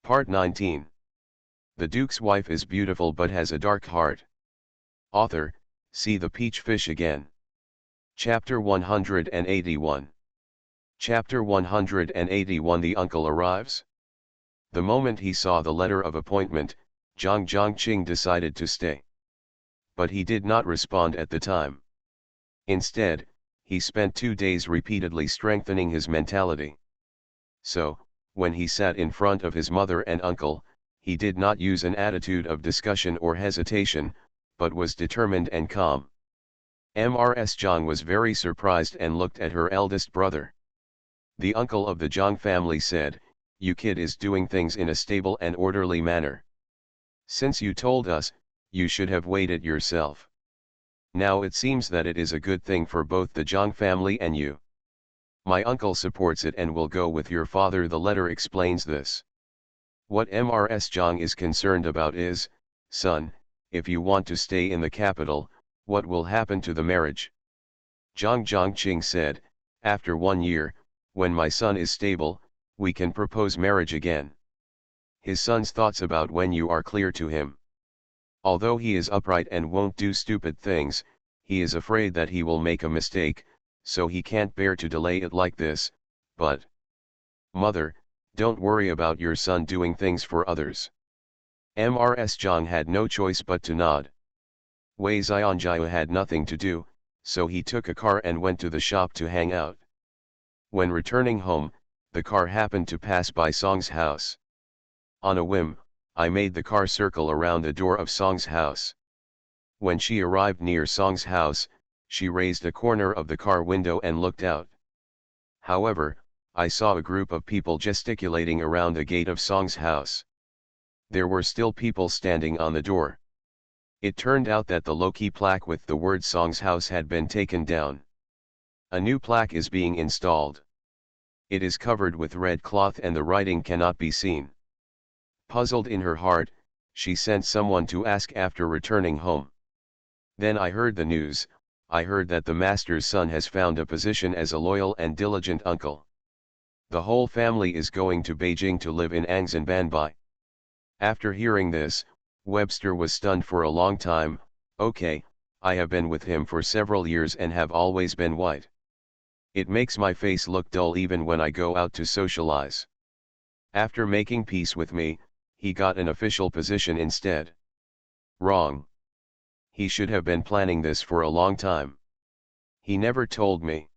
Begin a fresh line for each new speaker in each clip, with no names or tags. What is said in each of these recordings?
Part 19. The Duke's wife is beautiful but has a dark heart. Author, see the peach fish again. Chapter 181. Chapter 181. The uncle arrives. The moment he saw the letter of appointment, Zhang Zhongqing decided to stay. But he did not respond at the time. Instead, he spent 2 days repeatedly strengthening his mentality. So, when he sat in front of his mother and uncle, he did not use an attitude of discussion or hesitation, but was determined and calm. Ms. Zhang was very surprised and looked at her eldest brother. The uncle of the Zhang family said, "You kid is doing things in a stable and orderly manner. Since you told us, you should have waited yourself. Now it seems that it is a good thing for both the Zhang family and you. My uncle supports it and will go with your father." The letter explains this. What Ms. Zhang is concerned about is, "Son, if you want to stay in the capital, what will happen to the marriage?" Zhang Zhongqing said, "After 1 year, when my son is stable, we can propose marriage again." His son's thoughts about when you are clear to him. Although he is upright and won't do stupid things, he is afraid that he will make a mistake, so he can't bear to delay it like this. But, mother, don't worry about your son doing things for others. Ms. Zhang had no choice but to nod. Wei Xianjiao had nothing to do, so he took a car and went to the shop to hang out. When returning home, the car happened to pass by Song's house. On a whim, I made the car circle around the door of Song's house. When she arrived near Song's house, she raised a corner of the car window and looked out. However, I saw a group of people gesticulating around the gate of Song's house. There were still people standing on the door. It turned out that the low-key plaque with the word Song's house had been taken down. A new plaque is being installed. It is covered with red cloth and the writing cannot be seen. Puzzled in her heart, she sent someone to ask after returning home. Then I heard the news. I heard that the master's son has found a position as a loyal and diligent uncle. The whole family is going to Beijing to live in Angzhenbanbai. After hearing this, Webster was stunned for a long time. "Okay, I have been with him for several years and have always been white. It makes my face look dull even when I go out to socialize. After making peace with me, he got an official position instead. Wrong. He should have been planning this for a long time. He never told me.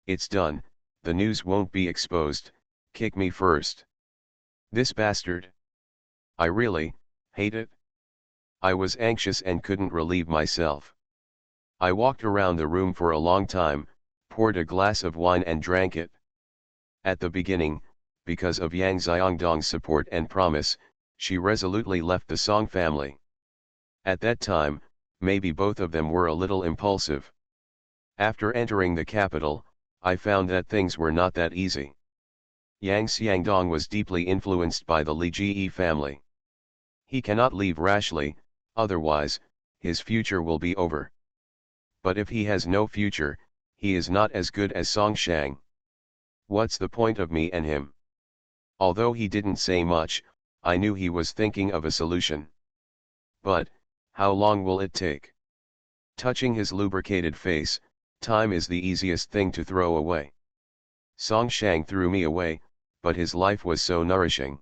It's done, the news won't be exposed, kick me first. This bastard. I really hate it." I was anxious and couldn't relieve myself. I walked around the room for a long time, poured a glass of wine and drank it. At the beginning, because of Yang Xiangdong's support and promise, she resolutely left the Song family. At that time, maybe both of them were a little impulsive. After entering the capital, I found that things were not that easy. Yang Xiangdong was deeply influenced by the Li Ji family. He cannot leave rashly, otherwise, his future will be over. But if he has no future, he is not as good as Song Shang. What's the point of me and him? Although he didn't say much, I knew he was thinking of a solution. But, how long will it take? Touching his lubricated face, time is the easiest thing to throw away. Song Shang threw me away, but his life was so nourishing.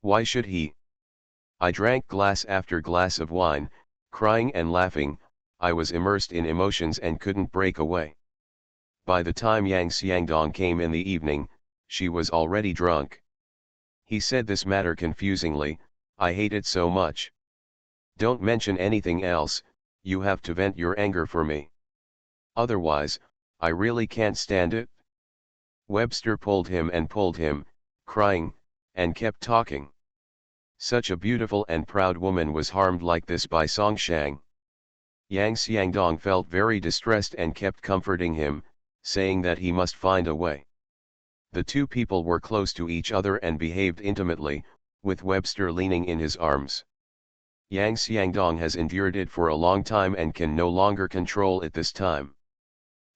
Why should he? I drank glass after glass of wine, crying and laughing. I was immersed in emotions and couldn't break away. By the time Yang Xiangdong came in the evening, she was already drunk. He said this matter confusingly, "I hate it so much. Don't mention anything else, you have to vent your anger for me. Otherwise, I really can't stand it." Webster pulled him, crying, and kept talking. Such a beautiful and proud woman was harmed like this by Song Shang. Yang Xiangdong felt very distressed and kept comforting him, saying that he must find a way. The two people were close to each other and behaved intimately, with Webster leaning in his arms. Yang Xiangdong has endured it for a long time and can no longer control it this time.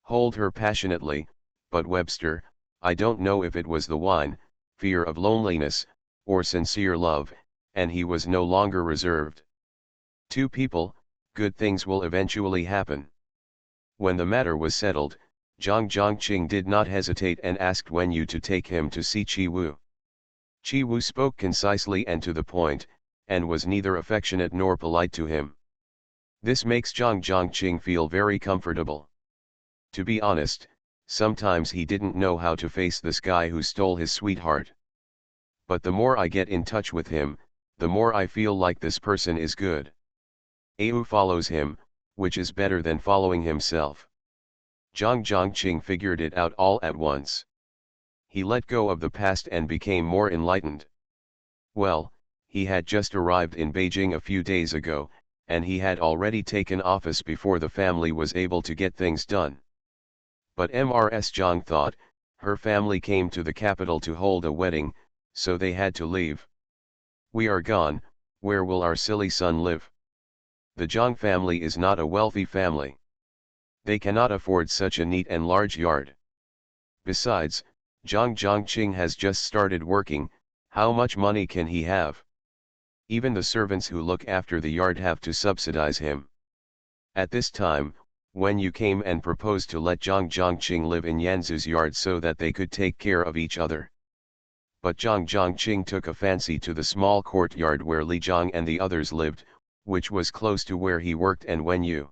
Hold her passionately, but Webster, I don't know if it was the wine, fear of loneliness, or sincere love, and he was no longer reserved. Two people, good things will eventually happen. When the matter was settled, Zhang Zhongqing did not hesitate and asked Wen Yu to take him to see Qi Wu. Qi Wu spoke concisely and to the point, and was neither affectionate nor polite to him. This makes Zhang Zhongqing feel very comfortable. To be honest, sometimes he didn't know how to face this guy who stole his sweetheart. But the more I get in touch with him, the more I feel like this person is good. Au follows him, which is better than following himself. Zhang Zhongqing figured it out all at once. He let go of the past and became more enlightened. Well, he had just arrived in Beijing a few days ago, and he had already taken office before the family was able to get things done. But Mrs. Zhang thought, her family came to the capital to hold a wedding, so they had to leave. We are gone, where will our silly son live? The Zhang family is not a wealthy family. They cannot afford such a neat and large yard. Besides, Zhang Zhongqing has just started working, how much money can he have? Even the servants who look after the yard have to subsidize him. At this time, Wen Yu came and proposed to let Zhang Zhongqing live in Yanzu's yard so that they could take care of each other. But Zhang Zhongqing took a fancy to the small courtyard where Li Zhang and the others lived, which was close to where he worked and Wen Yu.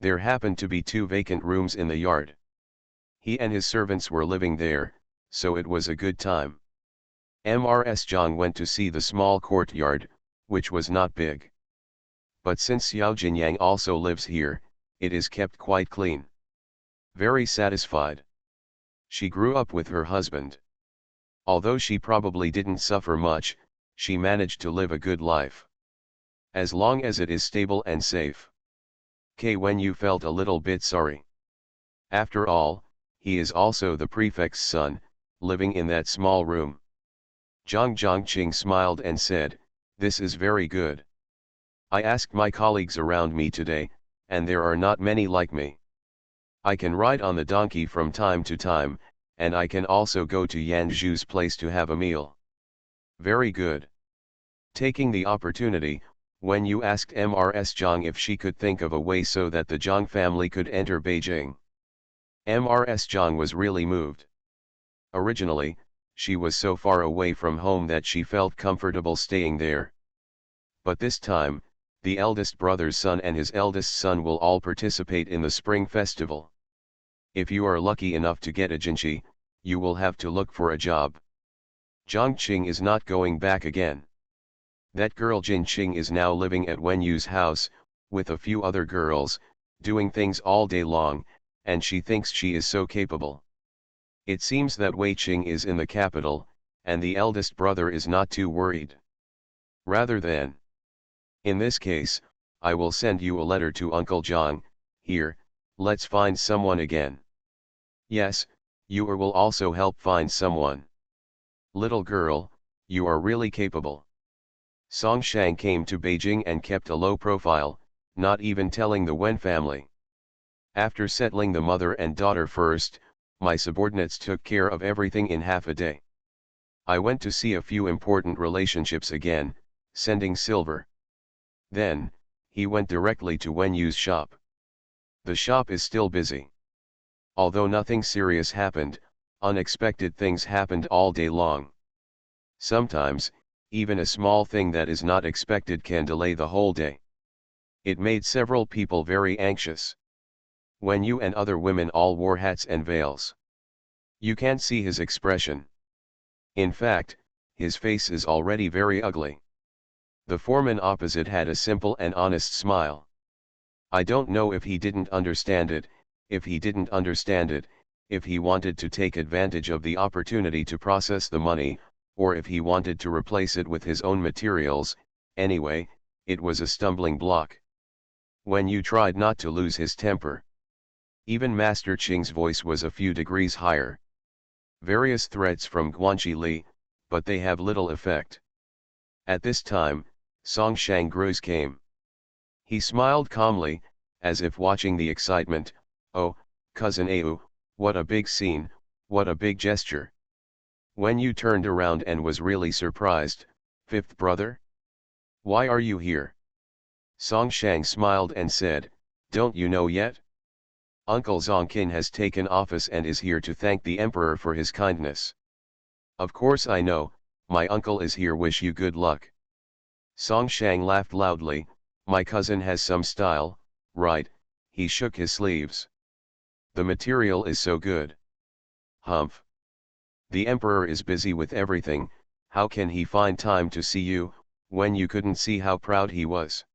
There happened to be 2 vacant rooms in the yard. He and his servants were living there, so it was a good time. Mrs. Zhang went to see the small courtyard, which was not big. But since Xiao Jinyang also lives here, it is kept quite clean. Very satisfied. She grew up with her husband. Although she probably didn't suffer much, she managed to live a good life. As long as it is stable and safe. Wen Yu felt a little bit sorry. After all, he is also the prefect's son, living in that small room. Zhang Zhongqing smiled and said, "This is very good. I asked my colleagues around me today, and there are not many like me. I can ride on the donkey from time to time, and I can also go to Yan Zhu's place to have a meal." Very good. Taking the opportunity, Wen Yu asked Mrs. Zhang if she could think of a way so that the Zhang family could enter Beijing. Mrs. Zhang was really moved. Originally, she was so far away from home that she felt comfortable staying there. But this time, the eldest brother's son and his eldest son will all participate in the spring festival. If you are lucky enough to get a jinchi, you will have to look for a job. Zhongqing is not going back again. That girl Jinqing is now living at Wen Yu's house, with a few other girls, doing things all day long, and she thinks she is so capable. It seems that Wei Qing is in the capital, and the eldest brother is not too worried. Rather than. In this case, I will send you a letter to Uncle Zhang. Here, let's find someone again. Yes, you will also help find someone. Little girl, you are really capable. Song Shang came to Beijing and kept a low profile, not even telling the Wen family. After settling the mother and daughter first, my subordinates took care of everything in half a day. I went to see a few important relationships again, sending silver. Then, he went directly to Wen Yu's shop. The shop is still busy. Although nothing serious happened, unexpected things happened all day long. Sometimes, even a small thing that is not expected can delay the whole day. It made several people very anxious. Wen Yu and other women all wore hats and veils. You can't see his expression. In fact, his face is already very ugly. The foreman opposite had a simple and honest smile. I don't know if he didn't understand it, if he wanted to take advantage of the opportunity to process the money, or if he wanted to replace it with his own materials. Anyway, it was a stumbling block. Wen Yu tried not to lose his temper. Even Master Qing's voice was a few degrees higher. Various threats from Guanxi Li, but they have little effect. At this time, Song Shangru's came. He smiled calmly, as if watching the excitement. "Oh, cousin Au, what a big scene, what a big gesture. When you turned around and was really surprised, fifth brother? Why are you here? Song Shang smiled and said, don't you know yet? Uncle Zongkin has taken office and is here to thank the emperor for his kindness. Of course I know, my uncle is here, wish you good luck. Song Shang laughed loudly, my cousin has some style, right? He shook his sleeves. The material is so good. Humph. The emperor is busy with everything, how can he find time to see you, when you couldn't see how proud he was?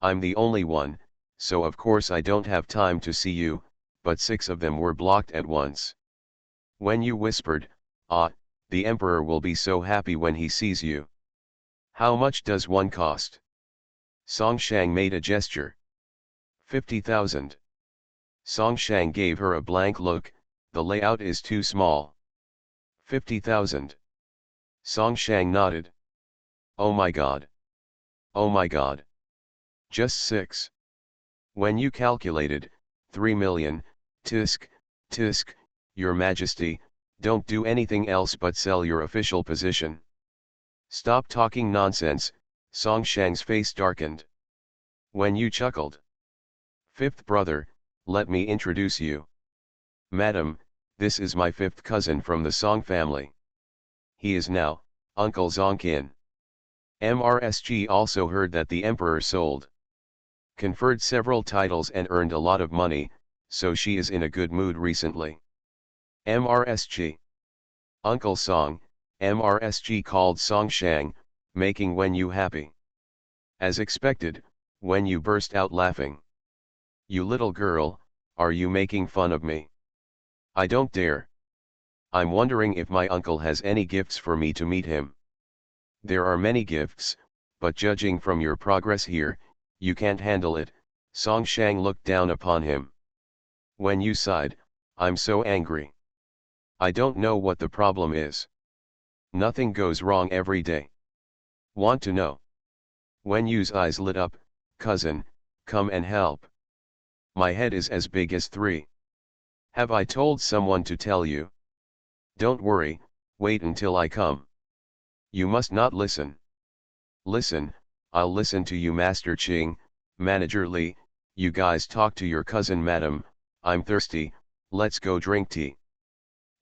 I'm the only one, so of course I don't have time to see you, but 6 of them were blocked at once. When you whispered, ah, the emperor will be so happy when he sees you. How much does one cost? Song Shang made a gesture. 50,000. Song Shang gave her a blank look, the layout is too small. 50,000. Song Shang nodded. Oh my god. Oh my god. Just 6. When you calculated, 3 million, tisk, tisk, your majesty, don't do anything else but sell your official position. Stop talking nonsense, Song Shang's face darkened. When you chuckled. Fifth brother, let me introduce you. Madam, this is my 5th cousin from the Song family. He is now, Uncle Zongkin. MRSG also heard that the emperor sold. Conferred several titles and earned a lot of money, so she is in a good mood recently. MRSG. Uncle Song, MRSG called Song Shang, making Wen Yu happy. As expected, Wen Yu burst out laughing. You little girl, are you making fun of me? I don't dare. I'm wondering if my uncle has any gifts for me to meet him. There are many gifts, but judging from your progress here, you can't handle it. Song Shang looked down upon him. When you sighed, I'm so angry. I don't know what the problem is. Nothing goes wrong every day. Want to know? When Yu's eyes lit up, cousin, come and help. My head is as big as 3. Have I told someone to tell you? Don't worry, wait until I come. You must not listen. Listen, I'll listen to you, Master Ching, Manager Li, you guys talk to your cousin madam, I'm thirsty, let's go drink tea.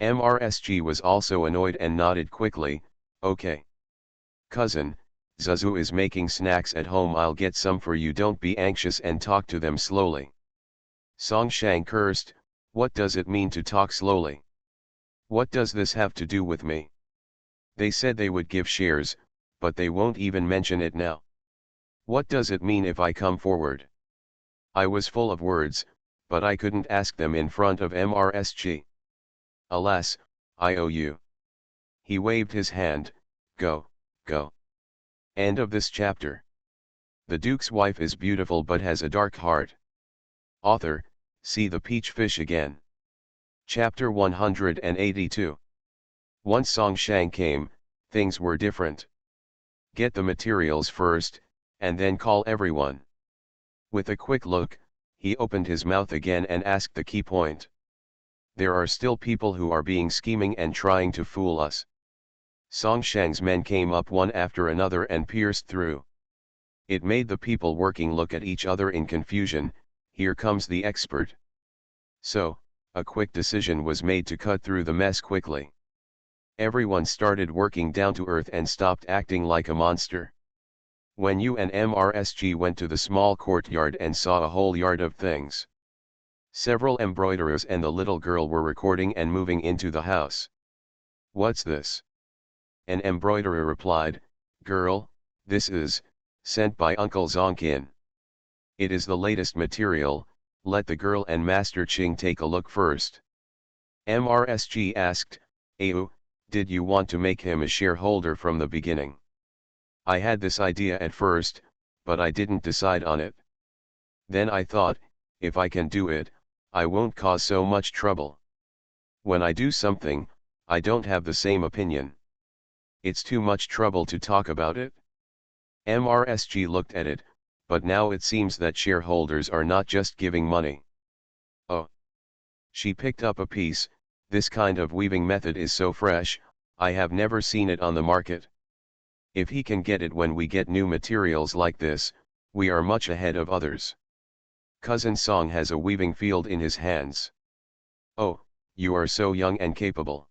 MRSG was also annoyed and nodded quickly, okay. Cousin, Zuzu is making snacks at home, I'll get some for you, don't be anxious and talk to them slowly. Song Shang cursed, what does it mean to talk slowly? What does this have to do with me? They said they would give shares, but they won't even mention it now. What does it mean if I come forward? I was full of words, but I couldn't ask them in front of MRSG. Alas, I owe you. He waved his hand, go, go. End of this chapter. The Duke's wife is beautiful but has a dark heart. Author, see the peach fish again. Chapter 182. Once Song Shang came, things were different. Get the materials first, and then call everyone. With a quick look, he opened his mouth again and asked the key point. There are still people who are being scheming and trying to fool us. Song Shang's men came up one after another and pierced through. It made the people working look at each other in confusion, here comes the expert. So, a quick decision was made to cut through the mess quickly. Everyone started working down to earth and stopped acting like a monster. When you and MRSG went to the small courtyard and saw a whole yard of things. Several embroiderers and the little girl were recording and moving into the house. What's this? An embroiderer replied, girl, this is, sent by Uncle Zongkin. It is the latest material, let the girl and Master Ching take a look first. MRSG asked, Ayu, did you want to make him a shareholder from the beginning? I had this idea at first, but I didn't decide on it. Then I thought, if I can do it, I won't cause so much trouble. When I do something, I don't have the same opinion. It's too much trouble to talk about it. MRSG looked at it, but now it seems that shareholders are not just giving money. Oh. She picked up a piece, this kind of weaving method is so fresh, I have never seen it on the market. If he can get it when we get new materials like this, we are much ahead of others. Cousin Song has a weaving field in his hands. Oh, you are so young and capable.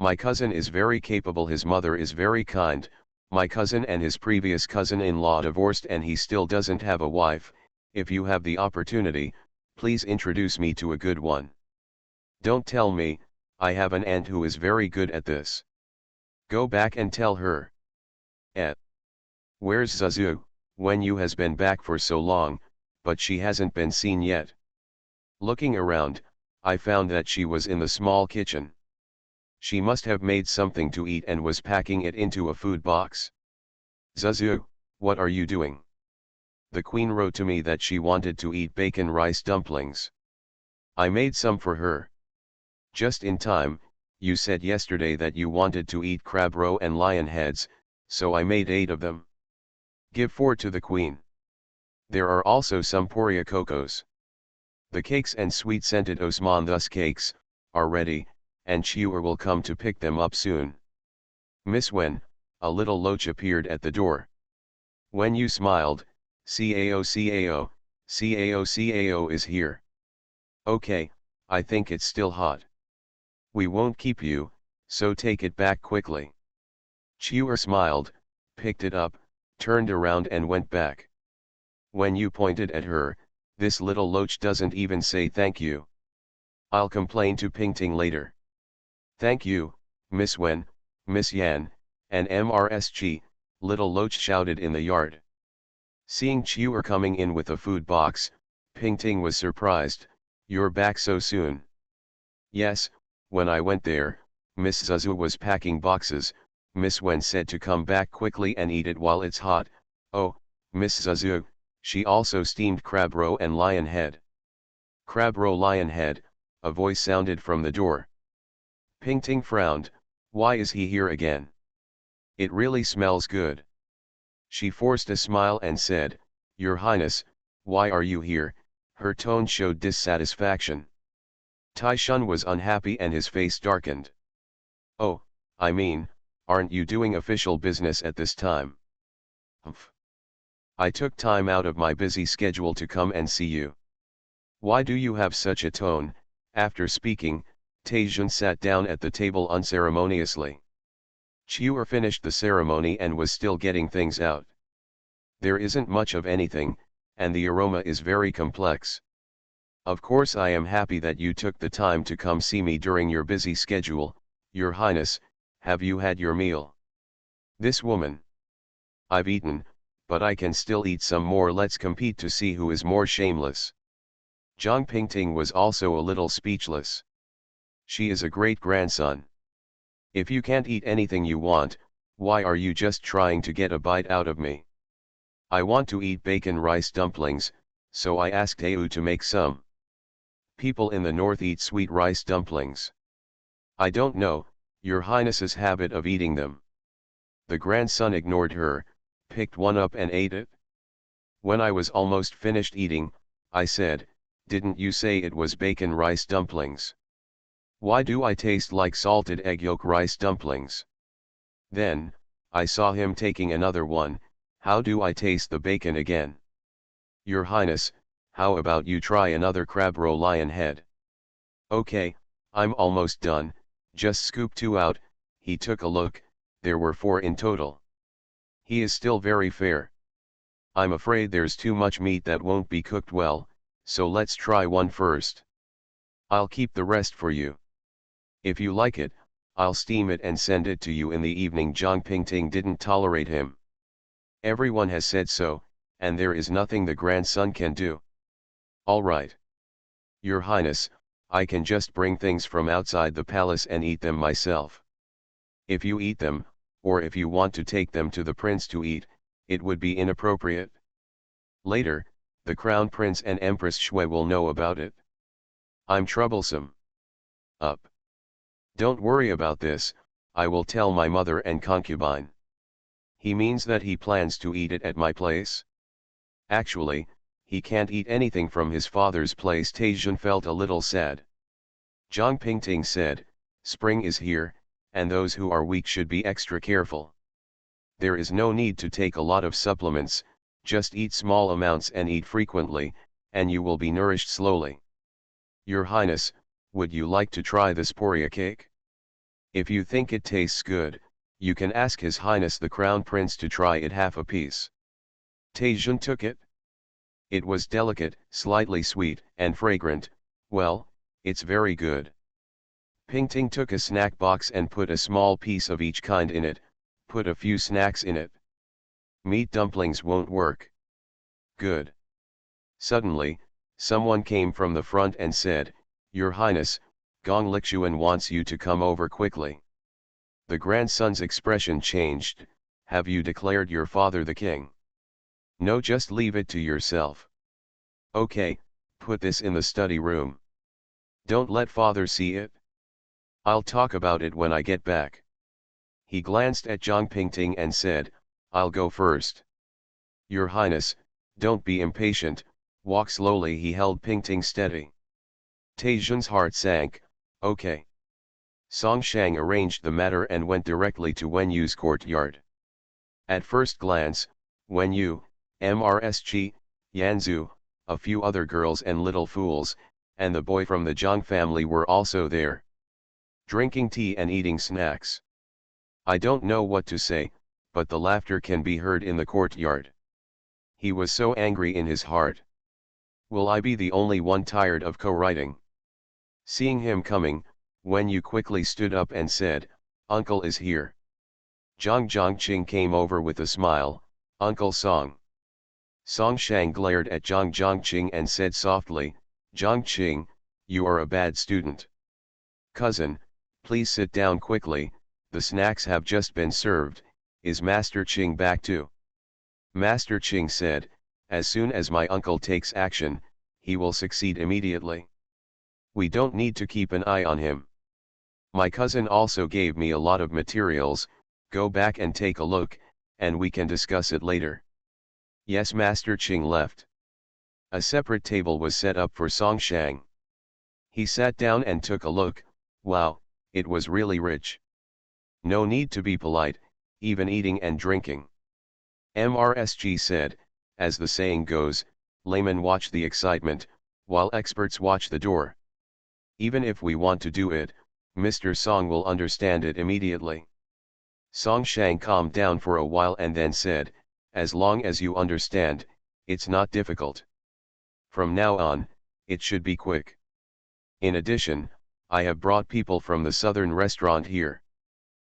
My cousin is very capable, his mother is very kind. My cousin and his previous cousin-in-law divorced and he still doesn't have a wife. If you have the opportunity, please introduce me to a good one. Don't tell me, I have an aunt who is very good at this. Go back and tell her. Where's Zazu, when you has been back for so long, but she hasn't been seen yet. Looking around, I found that she was in the small kitchen. She must have made something to eat and was packing it into a food box. Zazu, what are you doing? The queen wrote to me that she wanted to eat bacon rice dumplings. I made some for her. Just in time, you said yesterday that you wanted to eat crab roe and lion heads, so I made 8 of them. Give 4 to the queen. There are also some poria cocos. The cakes and sweet-scented Osman thus cakes, are ready, and Chiur will come to pick them up soon. Miss Wen, a little loach appeared at the door. When you smiled, Cao Cao, Cao Cao is here. Okay, I think it's still hot. We won't keep you, so take it back quickly. Chiur smiled, picked it up, turned around and went back. When you pointed at her, this little loach doesn't even say thank you. I'll complain to Pingting later. Thank you, Miss Wen, Miss Yan, and MRSG, little loach shouted in the yard. Seeing Chiur coming in with a food box, Pingting was surprised. You're back so soon. Yes, when I went there, Miss Zazu was packing boxes. Miss Wen said to come back quickly and eat it while it's hot. Oh, Miss Zazu, she also steamed crab roe and lion head. Crab roe lion head, a voice sounded from the door. Pingting frowned, why is he here again? It really smells good. She forced a smile and said, Your Highness, why are you here? Her tone showed dissatisfaction. Tai Shun was unhappy and his face darkened. Oh, I mean, aren't you doing official business at this time? Humph. I took time out of my busy schedule to come and see you. Why do you have such a tone? After speaking, Taejun sat down at the table unceremoniously. Chiur finished the ceremony and was still getting things out. There isn't much of anything, and the aroma is very complex. Of course I am happy that you took the time to come see me during your busy schedule. Your Highness, have you had your meal? This woman. I've eaten, but I can still eat some more. Let's compete to see who is more shameless. Zhang Pingting was also a little speechless. She is a great-grandson. If you can't eat anything you want, why are you just trying to get a bite out of me? I want to eat bacon rice dumplings, so I asked Au to make some. People in the north eat sweet rice dumplings. I don't know, Your Highness's habit of eating them. The grandson ignored her, picked one up and ate it. When I was almost finished eating, I said, didn't you say it was bacon rice dumplings? Why do I taste like salted egg yolk rice dumplings? Then, I saw him taking another one. How do I taste the bacon again? Your Highness, how about you try another crab roe lion head? Okay, I'm almost done, just scoop 2 out. He took a look, there were 4 in total. He is still very fair. I'm afraid there's too much meat that won't be cooked well, so let's try one first. I'll keep the rest for you. If you like it, I'll steam it and send it to you in the evening. Zhang Pingting didn't tolerate him. Everyone has said so, and there is nothing the grandson can do. All right. Your Highness, I can just bring things from outside the palace and eat them myself. If you eat them, or if you want to take them to the prince to eat, it would be inappropriate. Later, the crown prince and empress Shui will know about it. I'm troublesome. Up. Don't worry about this, I will tell my mother and concubine. He means that he plans to eat it at my place? Actually, he can't eat anything from his father's place. Taejun felt a little sad. Zhang Pingting said, spring is here, and those who are weak should be extra careful. There is no need to take a lot of supplements, just eat small amounts and eat frequently, and you will be nourished slowly. Your Highness, would you like to try this Poria cake? If you think it tastes good, you can ask His Highness the Crown Prince to try it half a piece. Taejun took it. It was delicate, slightly sweet, and fragrant. Well, it's very good. Pingting took a snack box and put a small piece of each kind in it, put a few snacks in it. Meat dumplings won't work. Good. Suddenly, someone came from the front and said, Your Highness, Gong Lixuan wants you to come over quickly. The grandson's expression changed. Have you declared your father the king? No, just leave it to yourself. Okay, put this in the study room. Don't let father see it. I'll talk about it when I get back. He glanced at Zhang Pingting and said, I'll go first. Your Highness, don't be impatient, walk slowly. He held Pingting steady. Taejun's heart sank. Okay. Song Shang arranged the matter and went directly to Wen Yu's courtyard. At first glance, Wen Yu, MRSG, Yanzu, a few other girls and little fools, and the boy from the Zhang family were also there, drinking tea and eating snacks. I don't know what to say, but the laughter can be heard in the courtyard. He was so angry in his heart. Will I be the only one tired of co-writing? Seeing him coming, Wen Yu quickly stood up and said, Uncle is here. Zhang Zhongqing came over with a smile, Uncle Song. Song Shang glared at Zhang Zhongqing and said softly, Zhongqing, you are a bad student. Cousin, please sit down quickly, the snacks have just been served. Is Master Qing back too? Master Qing said, as soon as my uncle takes action, he will succeed immediately. We don't need to keep an eye on him. My cousin also gave me a lot of materials, go back and take a look, and we can discuss it later. Yes, Master Qing left. A separate table was set up for Song Shang. He sat down and took a look. Wow, it was really rich. No need to be polite, even eating and drinking. MRSG said, as the saying goes, laymen watch the excitement, while experts watch the door. Even if we want to do it, Mr. Song will understand it immediately. Song Shang calmed down for a while and then said, as long as you understand, it's not difficult. From now on, it should be quick. In addition, I have brought people from the southern restaurant here.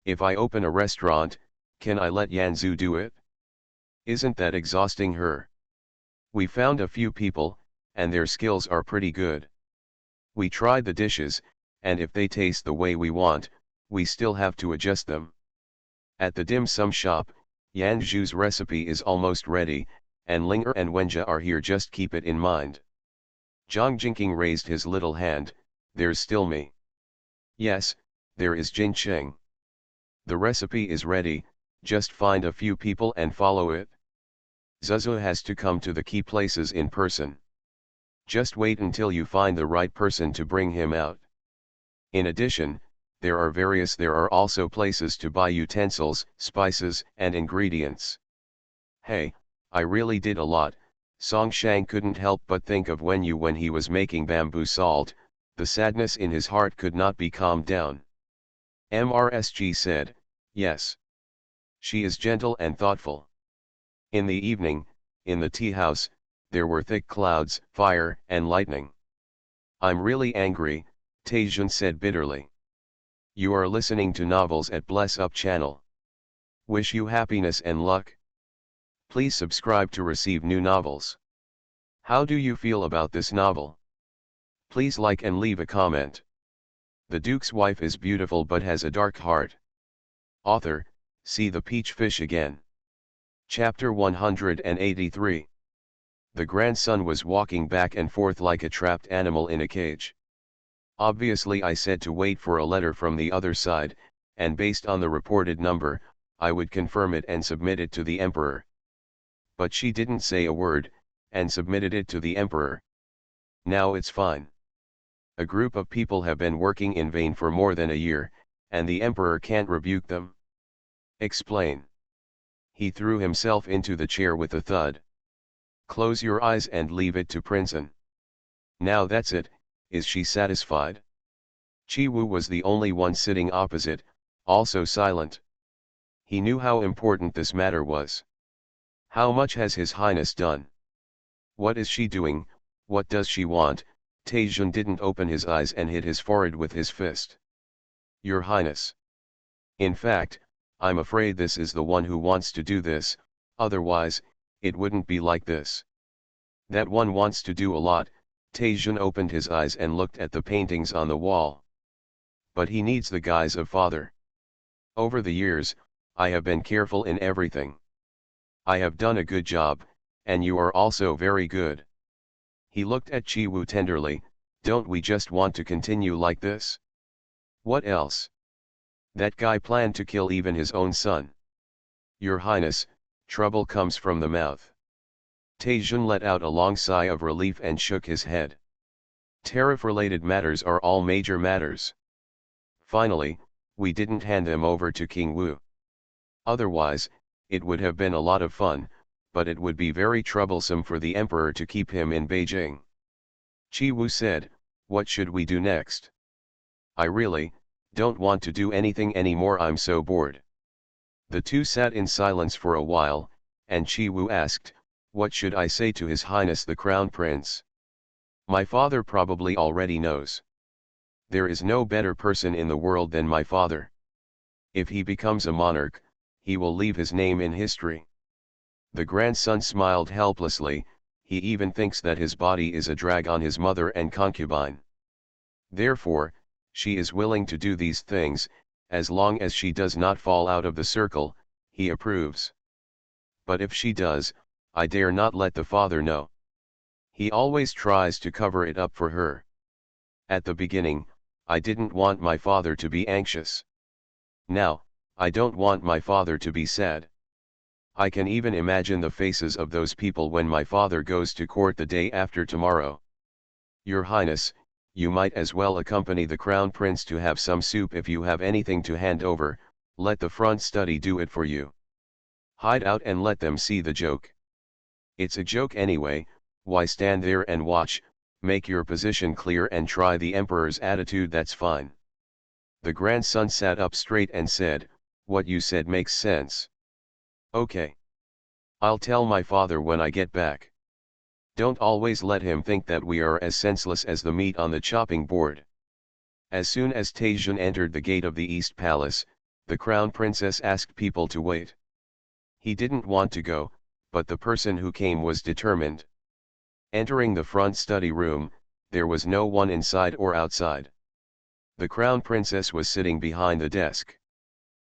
If I open a restaurant, can I let Yanzu do it? Isn't that exhausting her? We found a few people, and their skills are pretty good. We tried the dishes, and if they taste the way we want, we still have to adjust them. At the dim sum shop, Yanzhu's recipe is almost ready, and Linger and Wenjia are here, just keep it in mind. Zhang Jingqing raised his little hand, there's still me. Yes, there is Jin Cheng. The recipe is ready, just find a few people and follow it. Zuzu has to come to the key places in person. Just wait until you find the right person to bring him out. In addition, there are also places to buy utensils, spices, and ingredients. Hey, I really did a lot. Song Shang couldn't help but think of Wen Yu when he was making bamboo salt. The sadness in his heart could not be calmed down. MRSG said, yes. She is gentle and thoughtful. In the evening, in the tea house, there were thick clouds, fire, and lightning. I'm really angry, Taejun said bitterly. You are listening to novels at Bless Up channel. Wish you happiness and luck. Please subscribe to receive new novels. How do you feel about this novel? Please like and leave a comment. The Duke's wife is beautiful but has a dark heart. Author, see the peach fish again. Chapter 183. The grandson was walking back and forth like a trapped animal in a cage. Obviously I said to wait for a letter from the other side, and based on the reported number, I would confirm it and submit it to the emperor. But she didn't say a word, and submitted it to the emperor. Now it's fine. A group of people have been working in vain for more than a year, and the emperor can't rebuke them? Explain. He threw himself into the chair with a thud. Close your eyes and leave it to Princeton. Now that's it, is she satisfied? Chi-Wu was the only one sitting opposite, also silent. He knew how important this matter was. How much has His Highness done? What is she doing, what does she want? Taejun didn't open his eyes and hit his forehead with his fist. Your Highness. In fact, I'm afraid this is the one who wants to do this, otherwise, it wouldn't be like this. That one wants to do a lot. Taejun opened his eyes and looked at the paintings on the wall. But he needs the guise of father. Over the years, I have been careful in everything. I have done a good job, and you are also very good. He looked at Chi-Wu tenderly. Don't we just want to continue like this? What else? That guy planned to kill even his own son. Your Highness, trouble comes from the mouth. Taejun let out a long sigh of relief and shook his head. Tariff-related matters are all major matters. Finally, we didn't hand them over to King Wu. Otherwise, it would have been a lot of fun, but it would be very troublesome for the emperor to keep him in Beijing. Chi-Wu said, what should we do next? I really don't want to do anything anymore, I'm so bored. The two sat in silence for a while, and Chi-Wu asked, what should I say to His Highness the Crown Prince? My father probably already knows. There is no better person in the world than my father. If he becomes a monarch, he will leave his name in history. The grandson smiled helplessly. He even thinks that his body is a drag on his mother and concubine. Therefore, she is willing to do these things, as long as she does not fall out of the circle, he approves. But if she does, I dare not let the father know. He always tries to cover it up for her. At the beginning, I didn't want my father to be anxious. Now, I don't want my father to be sad. I can even imagine the faces of those people when my father goes to court the day after tomorrow. Your Highness, you might as well accompany the Crown Prince to have some soup. If you have anything to hand over, let the front study do it for you. Hide out and let them see the joke. It's a joke anyway, why stand there and watch? Make your position clear and try the emperor's attitude, that's fine. The grandson sat up straight and said, what you said makes sense. Okay. I'll tell my father when I get back. Don't always let him think that we are as senseless as the meat on the chopping board. As soon as Taejun entered the gate of the East Palace, the Crown Princess asked people to wait. He didn't want to go, but the person who came was determined. Entering the front study room, there was no one inside or outside. The Crown Princess was sitting behind the desk.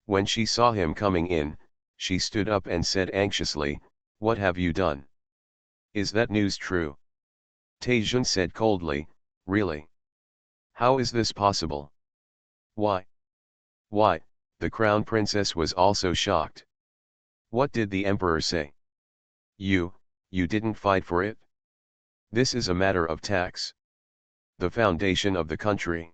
When she saw him coming in, she stood up and said anxiously, what have you done? Is that news true? Taejun said coldly, really? How is this possible? Why? Why? The Crown Princess was also shocked. What did the Emperor say? You didn't fight for it? This is a matter of tax. The foundation of the country.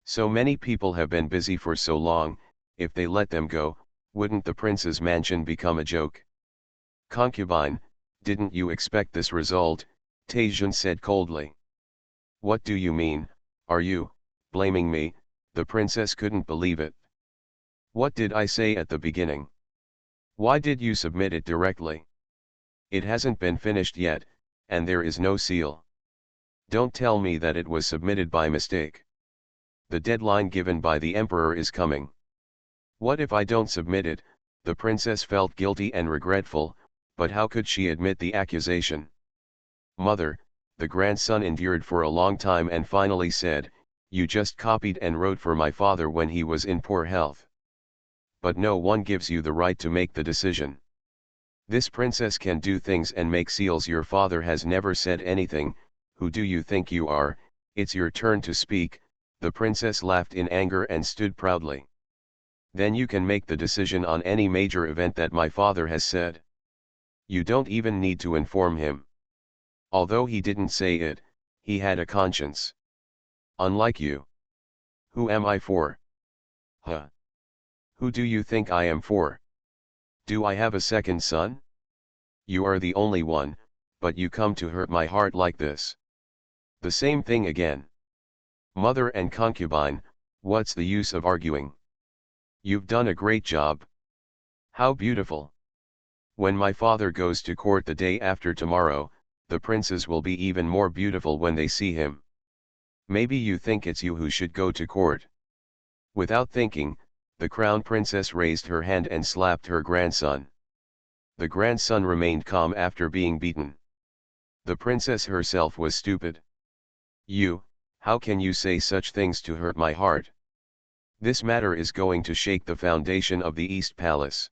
So many people have been busy for so long, if they let them go, wouldn't the prince's mansion become a joke? Concubine, didn't you expect this result? Taejun said coldly. What do you mean, are you blaming me? The princess couldn't believe it. What did I say at the beginning? Why did you submit it directly? It hasn't been finished yet, and there is no seal. Don't tell me that it was submitted by mistake. The deadline given by the emperor is coming. What if I don't submit it? The princess felt guilty and regretful, but how could she admit the accusation? Mother, the grandson endured for a long time and finally said, you just copied and wrote for my father when he was in poor health. But no one gives you the right to make the decision. This princess can do things and make seals. Your father has never said anything. Who do you think you are? It's your turn to speak. The princess laughed in anger and stood proudly. Then you can make the decision on any major event that my father has said. You don't even need to inform him. Although he didn't say it, he had a conscience. Unlike you. Who am I for? Huh? Who do you think I am for? Do I have a second son? You are the only one, but you come to hurt my heart like this. The same thing again. Mother and concubine, what's the use of arguing? You've done a great job. How beautiful. When my father goes to court the day after tomorrow, the princes will be even more beautiful when they see him. Maybe you think it's you who should go to court. Without thinking, the crown princess raised her hand and slapped her grandson. The grandson remained calm after being beaten. The princess herself was stupid. You, how can you say such things to hurt my heart? This matter is going to shake the foundation of the East Palace.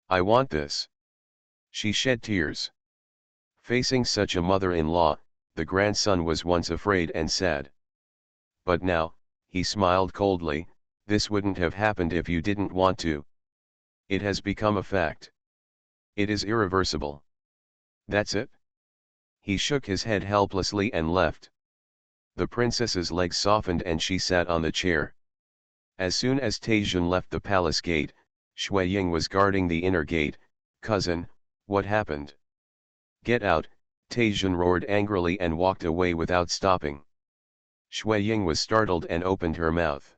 I want this. She shed tears. Facing such a mother-in-law, the grandson was once afraid and sad. But now, he smiled coldly, this wouldn't have happened if you didn't want to. It has become a fact. It is irreversible. That's it? He shook his head helplessly and left. The princess's legs softened and she sat on the chair. As soon as Taejun left the palace gate, Shui Ying was guarding the inner gate. Cousin, what happened? Get out, Taejun roared angrily and walked away without stopping. Shui Ying was startled and opened her mouth.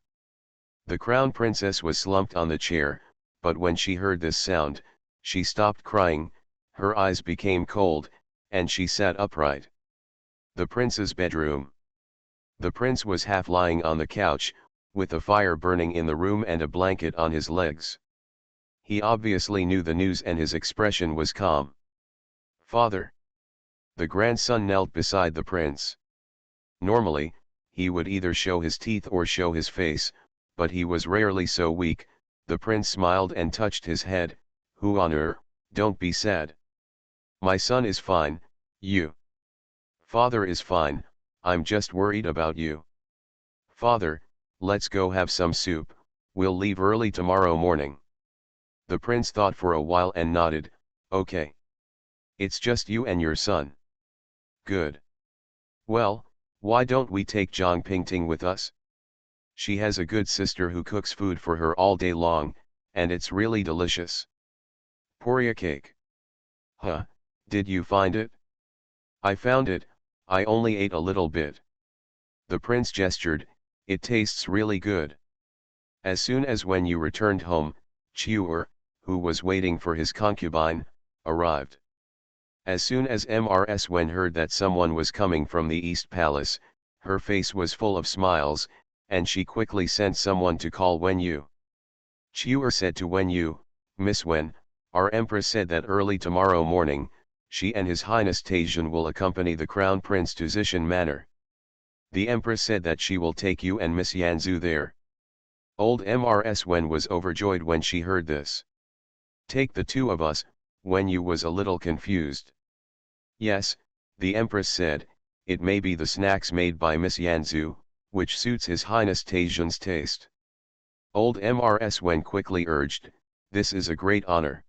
The crown princess was slumped on the chair, but when she heard this sound, she stopped crying, her eyes became cold, and she sat upright. The prince's bedroom. The prince was half lying on the couch, with a fire burning in the room and a blanket on his legs. He obviously knew the news and his expression was calm. Father. The grandson knelt beside the prince. Normally, he would either show his teeth or show his face, but he was rarely so weak. The prince smiled and touched his head. Hu honor, don't be sad. My son is fine, you. Father is fine, I'm just worried about you. Father, let's go have some soup, we'll leave early tomorrow morning. The prince thought for a while and nodded, okay. It's just you and your son. Good. Well, why don't we take Zhang Pingting with us? She has a good sister who cooks food for her all day long, and it's really delicious. Poria cake. Huh, did you find it? I found it, I only ate a little bit. The prince gestured, it tastes really good. As soon as when you returned home, Chiur, who was waiting for his concubine, arrived. As soon as Mrs. Wen heard that someone was coming from the East Palace, her face was full of smiles, and she quickly sent someone to call Wen Yu. Chiur said to Wen Yu, Miss Wen, our empress said that early tomorrow morning, she and His Highness Taejun will accompany the Crown Prince to Zishan Manor. The empress said that she will take you and Miss Yanzu there. Old Mrs. Wen was overjoyed when she heard this. Take the two of us, Wen Yu was a little confused. Yes, the empress said, it may be the snacks made by Miss Yanzu, which suits His Highness Taejun's taste. Old Mrs. Wen quickly urged, this is a great honor.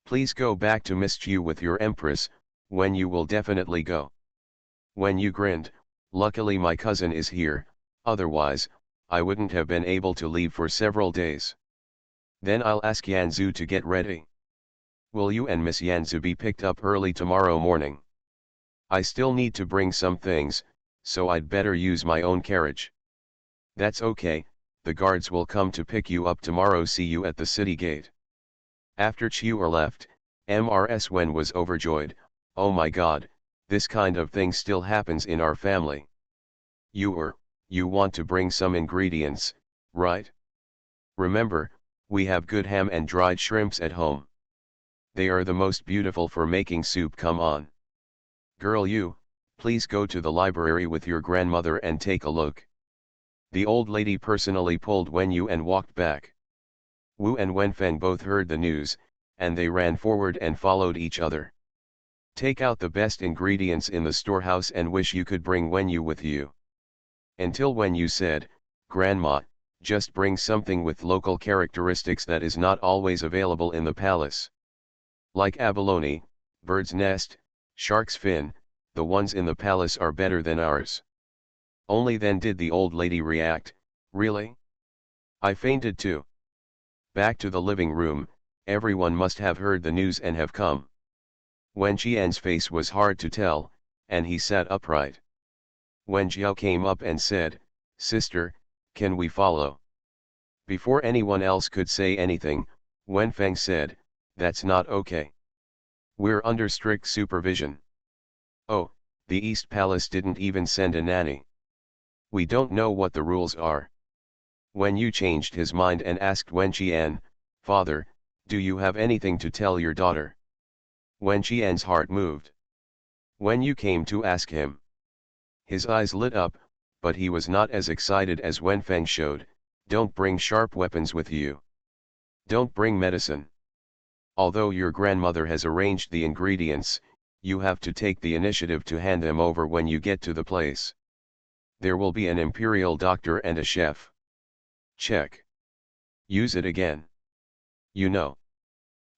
Please go back to Miss Chu with your empress, Wen Yu will definitely go. Wen Yu grinned, luckily my cousin is here, otherwise, I wouldn't have been able to leave for several days. Then I'll ask Yanzu to get ready. Will you and Miss Yanzu be picked up early tomorrow morning? I still need to bring some things, so I'd better use my own carriage. That's okay, the guards will come to pick you up tomorrow. See you at the city gate. After Chiur left, Mrs. Wen was overjoyed, oh my god, this kind of thing still happens in our family. You want to bring some ingredients, right? Remember, we have good ham and dried shrimps at home. They are the most beautiful for making soup. Come on. Girl, you, please go to the library with your grandmother and take a look. The old lady personally pulled Wen Yu and walked back. Wu and Wenfeng both heard the news, and they ran forward and followed each other. Take out the best ingredients in the storehouse and wish you could bring Wen Yu with you. Until Wen Yu said, Grandma, just bring something with local characteristics that is not always available in the palace. Like abalone, bird's nest, shark's fin, the ones in the palace are better than ours. Only then did the old lady react, really? I fainted too. Back to the living room, everyone must have heard the news and have come. Wen Qian's face was hard to tell, and he sat upright. Wen Jiao came up and said, "Sister, can we follow?" Before anyone else could say anything, Wen Feng said, "That's not okay. We're under strict supervision." "Oh, the East Palace didn't even send a nanny. We don't know what the rules are." Wen Yu changed his mind and asked Wen Qian, "Father, do you have anything to tell your daughter?" Wen Qian's heart moved. Wen Yu came to ask him. His eyes lit up, but he was not as excited as Wen Feng showed. "Don't bring sharp weapons with you. Don't bring medicine. Although your grandmother has arranged the ingredients, you have to take the initiative to hand them over when you get to the place. There will be an imperial doctor and a chef. Check. Use it again. You know."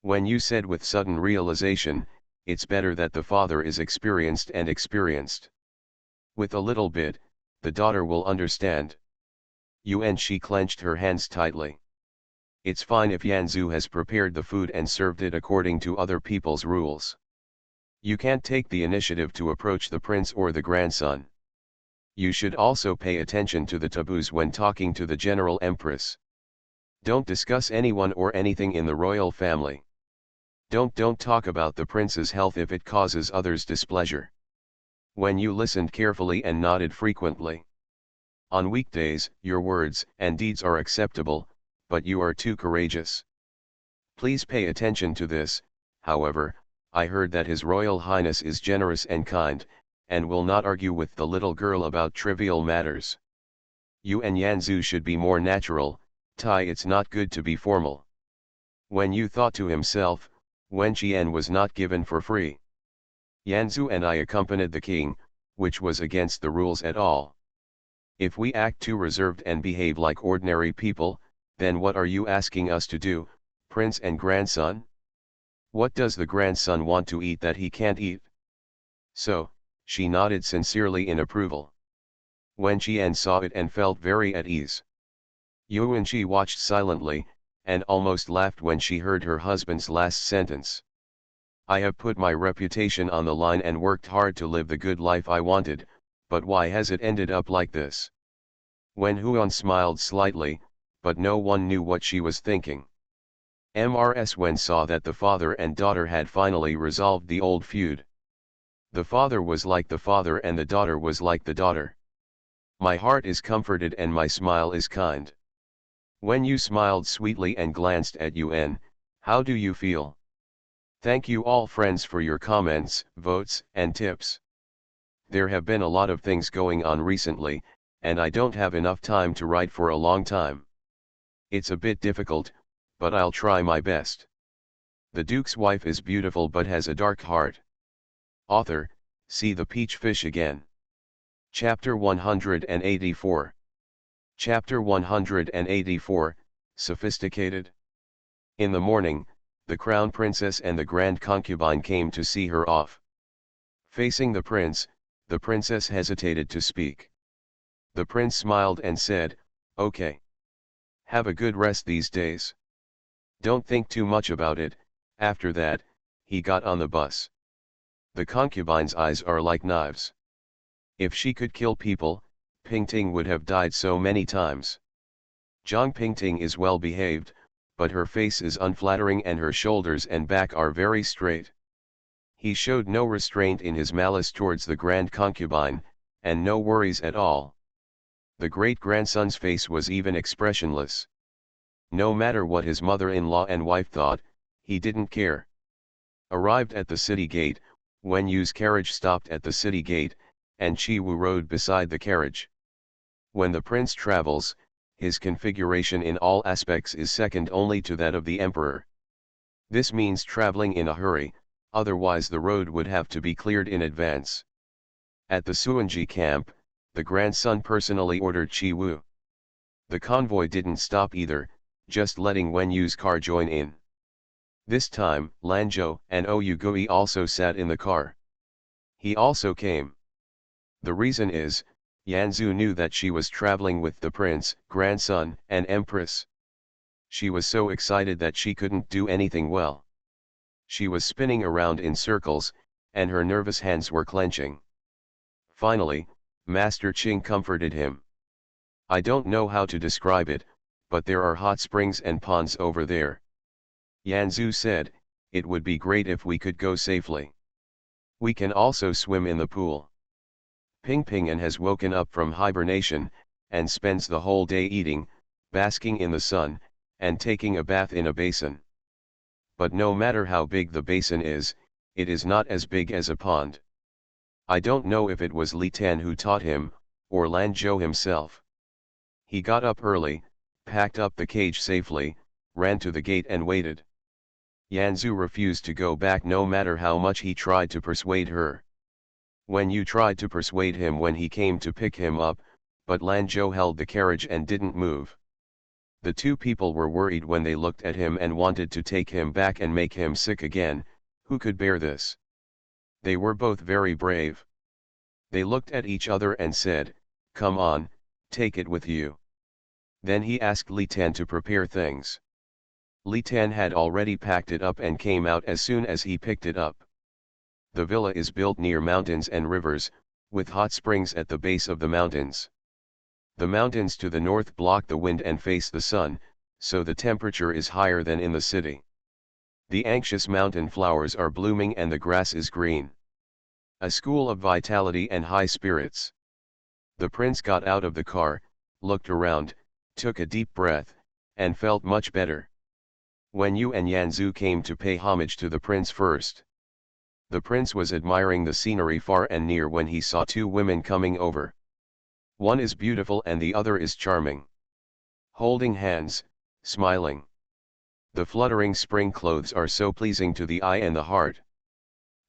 When you said with sudden realization, "It's better that the father is experienced and experienced. With a little bit, the daughter will understand." Yuan Shi clenched her hands tightly. It's fine if Yanzu has prepared the food and served it according to other people's rules. You can't take the initiative to approach the prince or the grandson. You should also pay attention to the taboos when talking to the general empress. Don't discuss anyone or anything in the royal family. Don't talk about the prince's health if it causes others displeasure. When you listened carefully and nodded frequently. On weekdays, your words and deeds are acceptable, but you are too courageous. Please pay attention to this. However, I heard that His Royal Highness is generous and kind, and will not argue with the little girl about trivial matters. You and Yanzu should be more natural. Tai, it's not good to be formal." When you thought to himself, Wen Qian was not given for free. Yanzu and I accompanied the king, which was against the rules at all. If we act too reserved and behave like ordinary people, then what are you asking us to do, prince and grandson? What does the grandson want to eat that he can't eat? So, she nodded sincerely in approval. Wen Qian saw it and felt very at ease. Yuanqi watched silently, and almost laughed when she heard her husband's last sentence. "I have put my reputation on the line and worked hard to live the good life I wanted, but why has it ended up like this?" Wen Huan smiled slightly, but no one knew what she was thinking. Mrs. Wen saw that the father and daughter had finally resolved the old feud. The father was like the father and the daughter was like the daughter. "My heart is comforted and my smile is kind." When you smiled sweetly and glanced at Yuan, "How do you feel?" Thank you all friends for your comments, votes, and tips. There have been a lot of things going on recently, and I don't have enough time to write for a long time. It's a bit difficult, but I'll try my best. The Duke's wife is beautiful but has a dark heart. Author, see the peach fish again. Chapter 184. Chapter 184, Sophisticated. In the morning, the crown princess and the grand concubine came to see her off. Facing the princess hesitated to speak. The prince smiled and said, "Okay. Have a good rest these days. Don't think too much about it." After that, he got on the bus. The concubine's eyes are like knives. If she could kill people, Pingting would have died so many times. Zhang Pingting is well behaved, but her face is unflattering and her shoulders and back are very straight. He showed no restraint in his malice towards the grand concubine, and no worries at all. The great-grandson's face was even expressionless. No matter what his mother-in-law and wife thought, he didn't care. Arrived at the city gate, Wen Yu's carriage stopped at the city gate, and Chi Wu rode beside the carriage. When the prince travels, his configuration in all aspects is second only to that of the emperor. This means traveling in a hurry, otherwise the road would have to be cleared in advance. At the Suanji camp, the grandson personally ordered Chi Wu. The convoy didn't stop either, just letting Wen Yu's car join in. This time, Lanzhou and Ouyugui also sat in the car. He also came. The reason is, Yanzu knew that she was traveling with the prince, grandson, and empress. She was so excited that she couldn't do anything well. She was spinning around in circles, and her nervous hands were clenching. Finally, Master Ching comforted him. I don't know how to describe it, but there are hot springs and ponds over there. Yanzu said, it would be great if we could go safely. We can also swim in the pool. Ping Pingan has woken up from hibernation, and spends the whole day eating, basking in the sun, and taking a bath in a basin. But no matter how big the basin is, it is not as big as a pond. I don't know if it was Li Tan who taught him, or Lan Zhou himself. He got up early, packed up the cage safely, ran to the gate and waited. Yanzu refused to go back no matter how much he tried to persuade her. When you tried to persuade him when he came to pick him up, but Lan Zhou held the carriage and didn't move. The two people were worried when they looked at him and wanted to take him back and make him sick again. Who could bear this? They were both very brave. They looked at each other and said, come on, take it with you. Then he asked Li Tan to prepare things. Li Tan had already packed it up and came out as soon as he picked it up. The villa is built near mountains and rivers, with hot springs at the base of the mountains. The mountains to the north block the wind and face the sun, so the temperature is higher than in the city. The anxious mountain flowers are blooming and the grass is green. A school of vitality and high spirits. The prince got out of the car, looked around, took a deep breath, and felt much better. Wen Yu and Yanzu came to pay homage to the prince first. The prince was admiring the scenery far and near when he saw two women coming over. One is beautiful and the other is charming. Holding hands, smiling. The fluttering spring clothes are so pleasing to the eye and the heart.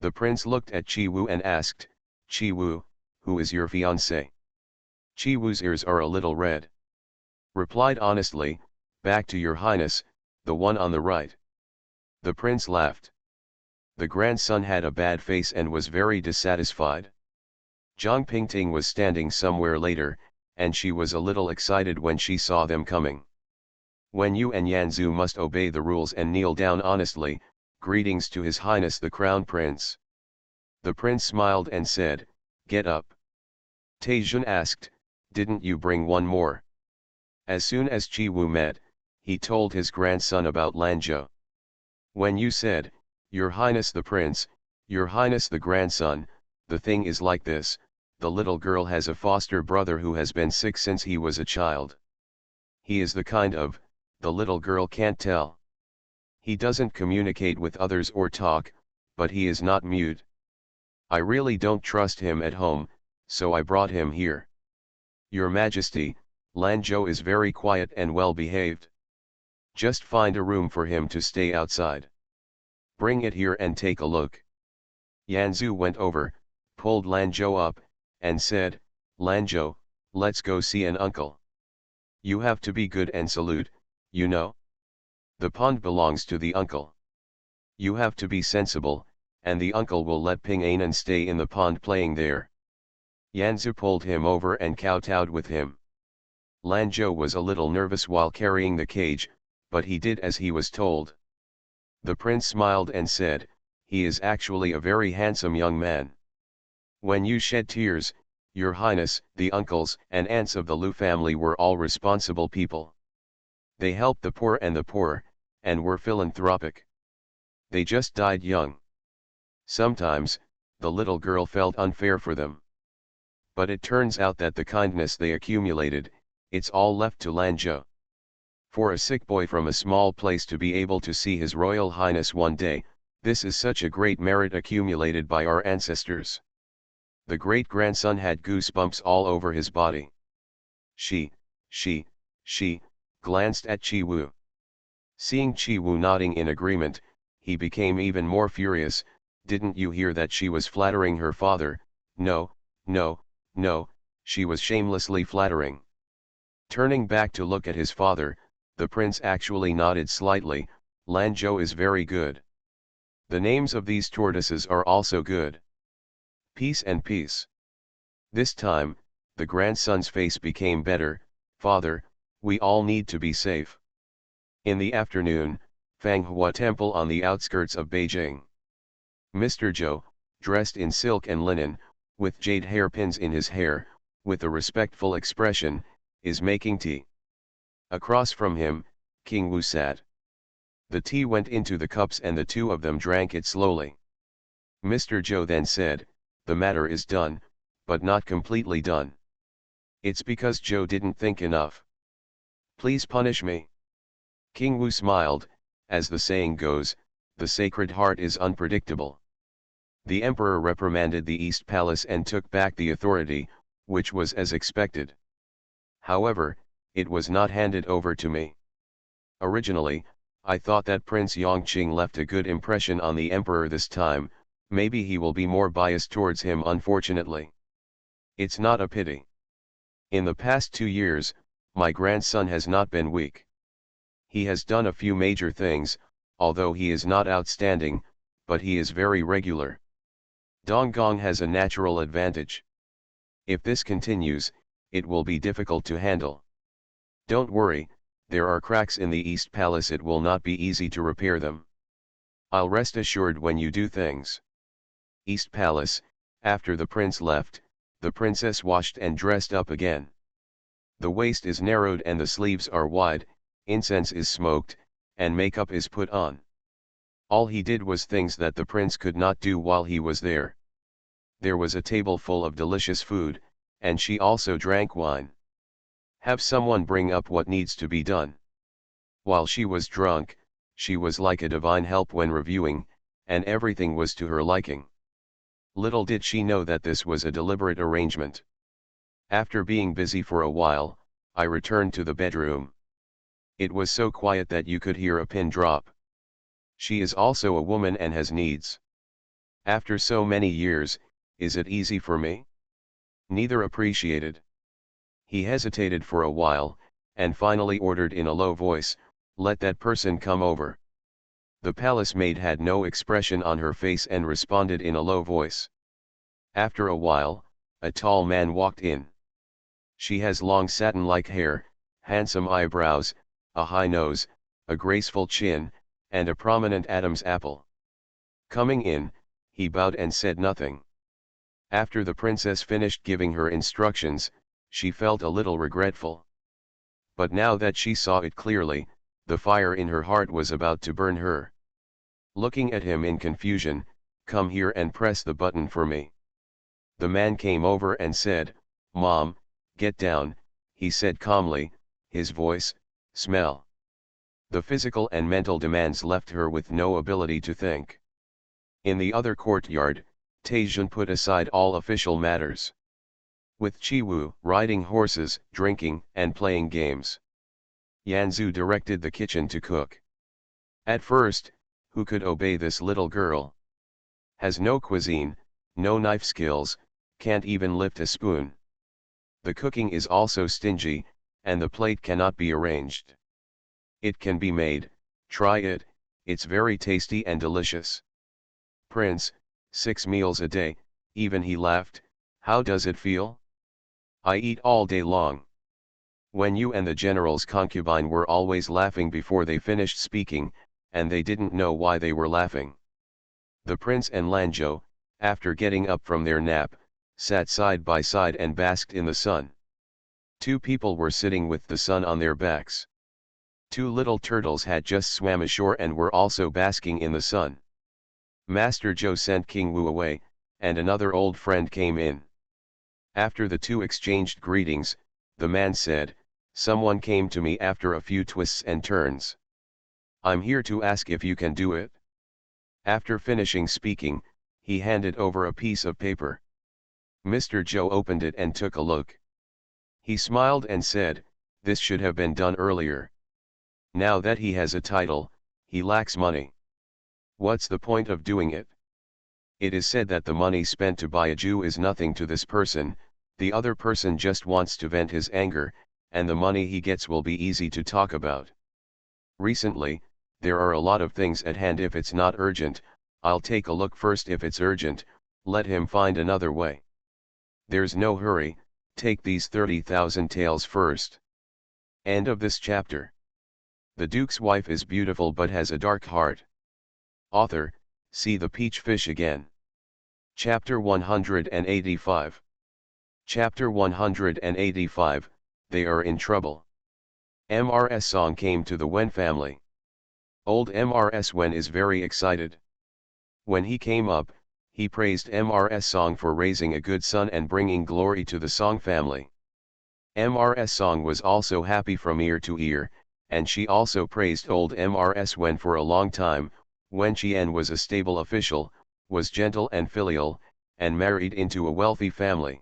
The prince looked at Chi Wu and asked, Chi Wu, who is your fiancé? Chi Wu's ears are a little red. Replied honestly, back to your highness, the one on the right. The prince laughed. The grandson had a bad face and was very dissatisfied. Zhang Pingting was standing somewhere later, and she was a little excited when she saw them coming. Wen Yu and Yanzu must obey the rules and kneel down honestly, greetings to His Highness the Crown Prince. The prince smiled and said, get up. Taijun asked, didn't you bring one more? As soon as Chi Wu met, he told his grandson about Lanzhou. Wen Yu said, Your Highness the Prince, Your Highness the grandson, the thing is like this, the little girl has a foster brother who has been sick since he was a child. He is the kind of, the little girl can't tell. He doesn't communicate with others or talk, but he is not mute. I really don't trust him at home, so I brought him here. Your Majesty, Lanzhou is very quiet and well behaved. Just find a room for him to stay outside. Bring it here and take a look. Yanzu went over, pulled Lanzhou up, and said, Lanzhou, let's go see an uncle. You have to be good and salute, you know. The pond belongs to the uncle. You have to be sensible, and the uncle will let Ping Anan stay in the pond playing there. Yanzu pulled him over and kowtowed with him. Lanzhou was a little nervous while carrying the cage, but he did as he was told. The prince smiled and said, he is actually a very handsome young man. When you shed tears, Your Highness, the uncles and aunts of the Lu family were all responsible people. They helped the poor, and were philanthropic. They just died young. Sometimes, the little girl felt unfair for them. But it turns out that the kindness they accumulated, it's all left to Lanzhou. For a sick boy from a small place to be able to see His Royal Highness one day, this is such a great merit accumulated by our ancestors. The great-grandson had goosebumps all over his body. She glanced at Chi Wu. Seeing Chi Wu nodding in agreement, he became even more furious. Didn't you hear that she was flattering her father? No, she was shamelessly flattering. Turning back to look at his father, the prince actually nodded slightly. Lanzhou is very good. The names of these tortoises are also good. Peace and peace. This time, The grandson's face became better. Father, we all need to be safe. In the afternoon, Fanghua Temple on the outskirts of Beijing. Mr. Zhou, dressed in silk and linen, with jade hairpins in his hair, with a respectful expression, is making tea. Across from him, King Wu sat. The tea went into the cups and the two of them drank it slowly. Mr. Zhou then said, "The matter is done, but not completely done. It's because Zhou didn't think enough. Please punish me." King Wu smiled. As the saying goes, the Sacred Heart is unpredictable. The emperor reprimanded the East Palace and took back the authority, which was as expected. However, it was not handed over to me. Originally, I thought that Prince Yongqing left a good impression on the emperor this time. Maybe he will be more biased towards him. Unfortunately, it's not a pity. In the past 2 years, my grandson has not been weak. He has done a few major things, although he is not outstanding, but he is very regular. Donggong has a natural advantage. If this continues, it will be difficult to handle. Don't worry, there are cracks in the East Palace. It will not be easy to repair them. I'll rest assured when you do things. East Palace. After the prince left, the princess washed and dressed up again. The waist is narrowed and the sleeves are wide, incense is smoked, and makeup is put on. All he did was things that the prince could not do while he was there. There was a table full of delicious food, and she also drank wine. Have someone bring up what needs to be done. While she was drunk, she was like a divine help when reviewing, and everything was to her liking. Little did she know that this was a deliberate arrangement. After being busy for a while, I returned to the bedroom. It was so quiet that you could hear a pin drop. She is also a woman and has needs. After so many years, is it easy for me? Neither appreciated. He hesitated for a while, and finally ordered in a low voice, "Let that person come over." The palace maid had no expression on her face and responded in a low voice. After a while, a tall man walked in. She has long satin-like hair, handsome eyebrows, a high nose, a graceful chin, and a prominent Adam's apple. Coming in, he bowed and said nothing. After the princess finished giving her instructions, she felt a little regretful. But now that she saw it clearly, the fire in her heart was about to burn her. Looking at him in confusion, "Come here and press the button for me." The man came over and said, "Mom, get down," he said calmly, his voice, "Smell." The physical and mental demands left her with no ability to think. In the other courtyard, Taijun put aside all official matters. With Chiwu riding horses, drinking, and playing games. Yanzu directed the kitchen to cook. At first, who could obey this little girl? Has no cuisine, no knife skills, can't even lift a spoon. The cooking is also stingy, and the plate cannot be arranged. It can be made, try it, it's very tasty and delicious. Prince, 6 meals a day, even he laughed, how does it feel? I eat all day long. When you and the general's concubine were always laughing before they finished speaking, and they didn't know why they were laughing. The prince and Lanzhou, after getting up from their nap, sat side by side and basked in the sun. 2 people were sitting with the sun on their backs. 2 little turtles had just swam ashore and were also basking in the sun. Master Zhou sent King Wu away, and another old friend came in. After the 2 exchanged greetings, the man said, "Someone came to me after a few twists and turns. I'm here to ask if you can do it." After finishing speaking, he handed over a piece of paper. Mr. Zhou opened it and took a look. He smiled and said, "This should have been done earlier. Now that he has a title, he lacks money. What's the point of doing it? It is said that the money spent to buy a Jew is nothing to this person, the other person just wants to vent his anger, and the money he gets will be easy to talk about. Recently, there are a lot of things at hand. If it's not urgent, I'll take a look first. If it's urgent, let him find another way. There's no hurry, Take these 30,000 taels first. End of this chapter. The Duke's wife is beautiful but has a dark heart. Author, see the peach fish again. Chapter 185. Chapter 185, They are in trouble. MRS Song came to the Wen family. Old MRS Wen is very excited. When he came up, he praised MRS Song for raising a good son and bringing glory to the Song family. MRS Song was also happy from ear to ear, and she also praised old MRS Wen for a long time. Wen Qian was a stable official, was gentle and filial, and married into a wealthy family.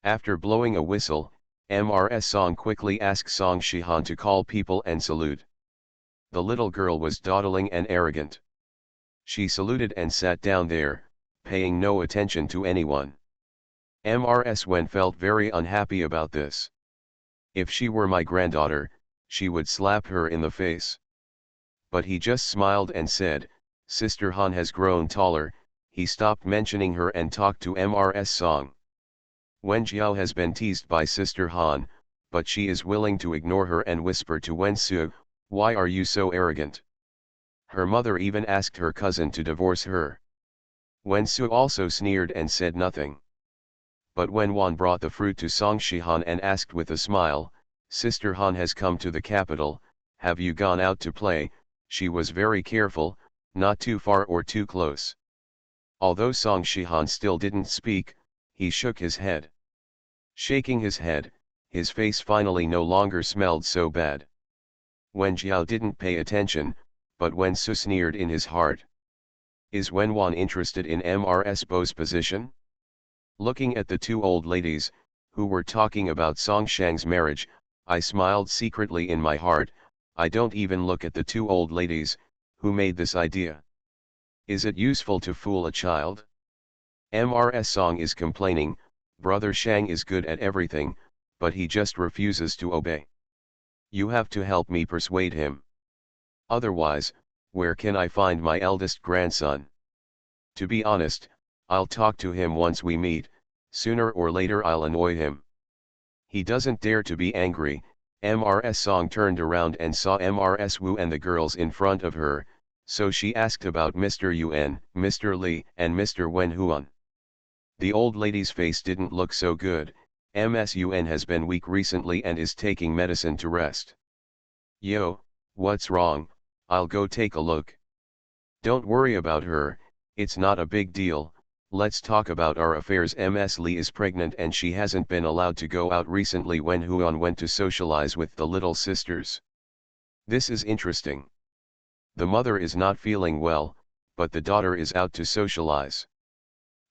After blowing a whistle, MRS Song quickly asked Song Shihan to call people and salute. The little girl was dawdling and arrogant. She saluted and sat down there, paying no attention to anyone. MRS Wen felt very unhappy about this. If she were my granddaughter, she would slap her in the face. But he just smiled and said, Sister Han has grown taller. He stopped mentioning her and talked to MRS Song. Wen Jiao has been teased by Sister Han, but she is willing to ignore her and whisper to Wen Su, why are you so arrogant? Her mother even asked her cousin to divorce her. Wen Su also sneered and said nothing. But when Wan brought the fruit to Song Shihan and asked with a smile, Sister Han has come to the capital, have you gone out to play? She was very careful, not too far or too close. Although Song Shihan still didn't speak, he shook his head. Shaking his head, his face finally no longer smelled so bad. Wen Jiao didn't pay attention, but Wen Su sneered in his heart. Is Wen Wan interested in MRS Bo's position? Looking at the two old ladies, who were talking about Song Shang's marriage, I smiled secretly in my heart. I don't even look at the two old ladies, who made this idea. Is it useful to fool a child? MRS Song is complaining, Brother Shang is good at everything, but he just refuses to obey. You have to help me persuade him. Otherwise, where can I find my eldest grandson? To be honest, I'll talk to him once we meet, sooner or later I'll annoy him. He doesn't dare to be angry. MRS Song turned around and saw MRS Wu and the girls in front of her, so she asked about Mr. Yuan, Mr. Li, and Mr. Wen Huan. The old lady's face didn't look so good. Ms Yuan has been weak recently and is taking medicine to rest. Yo, what's wrong? I'll go take a look. Don't worry about her, it's not a big deal. Let's talk about our affairs. Ms Li is pregnant and she hasn't been allowed to go out recently when Huan went to socialize with the little sisters. This is interesting. The mother is not feeling well, but the daughter is out to socialize.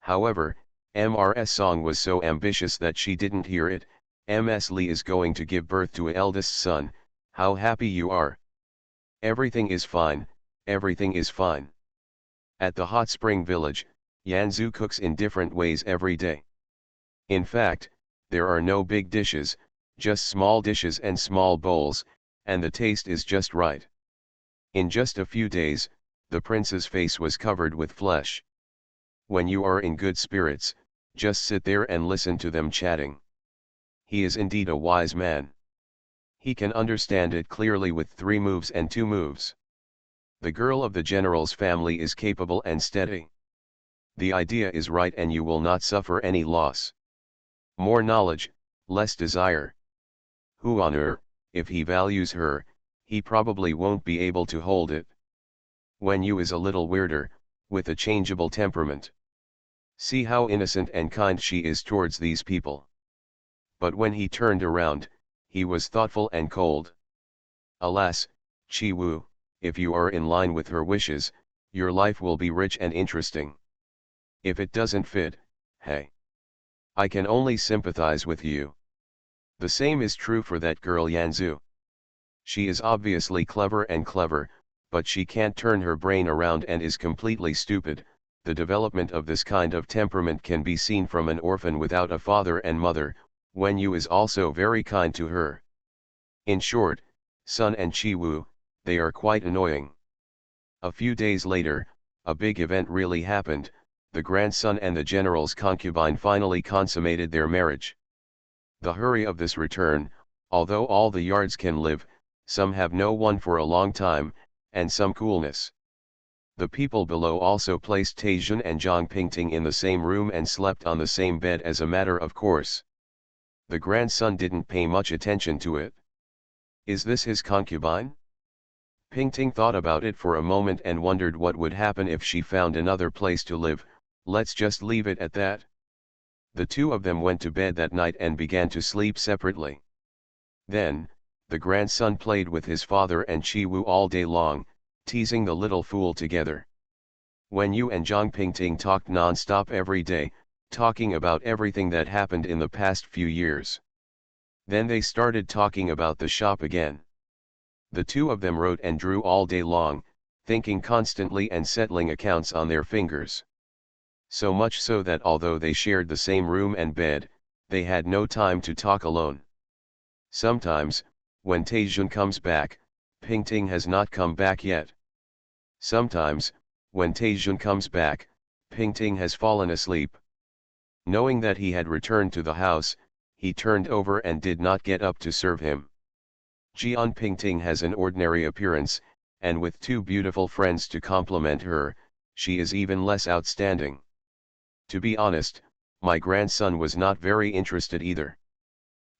However, MRS Song was so ambitious that she didn't hear it. Ms Li is going to give birth to an eldest son. How happy you are. Everything is fine, everything is fine. At the hot spring village, Yanzu cooks in different ways every day. In fact, there are no big dishes, just small dishes and small bowls, and the taste is just right. In just a few days, the prince's face was covered with flesh. When you are in good spirits, just sit there and listen to them chatting. He is indeed a wise man. He can understand it clearly with 3 moves and 2 moves. The girl of the general's family is capable and steady. The idea is right and you will not suffer any loss. More knowledge, less desire. Huaner, if he values her, he probably won't be able to hold it. Wen Yu is a little weirder, with a changeable temperament. See how innocent and kind she is towards these people. But when he turned around, he was thoughtful and cold. Alas, Chi Wu, if you are in line with her wishes, your life will be rich and interesting. If it doesn't fit, hey. I can only sympathize with you. The same is true for that girl Yanzu. She is obviously clever, but she can't turn her brain around and is completely stupid. The development of this kind of temperament can be seen from an orphan without a father and mother. Wen Yu is also very kind to her. In short, Sun and Chi Wu, they are quite annoying. A few days later, a big event really happened. The grandson and the general's concubine finally consummated their marriage. The hurry of this return, although all the yards can live, some have no one for a long time, and some coolness. The people below also placed Taejun and Zhang Pingting in the same room and slept on the same bed as a matter of course. The grandson didn't pay much attention to it. Is this his concubine? Pingting thought about it for a moment and wondered what would happen if she found another place to live. Let's just leave it at that. The two of them went to bed that night and began to sleep separately. Then, the grandson played with his father and Chi-woo all day long, teasing the little fool together. When Yu and Zhang Pingting talked non-stop every day, talking about everything that happened in the past few years. Then they started talking about the shop again. The two of them wrote and drew all day long, thinking constantly and settling accounts on their fingers. So much so that although they shared the same room and bed, they had no time to talk alone. Sometimes, when Taejun comes back, Pingting has not come back yet. Sometimes, when Taejun comes back, Pingting has fallen asleep. Knowing that he had returned to the house, he turned over and did not get up to serve him. Jeon Pingting has an ordinary appearance, and with two beautiful friends to complement her, she is even less outstanding. To be honest, my grandson was not very interested either.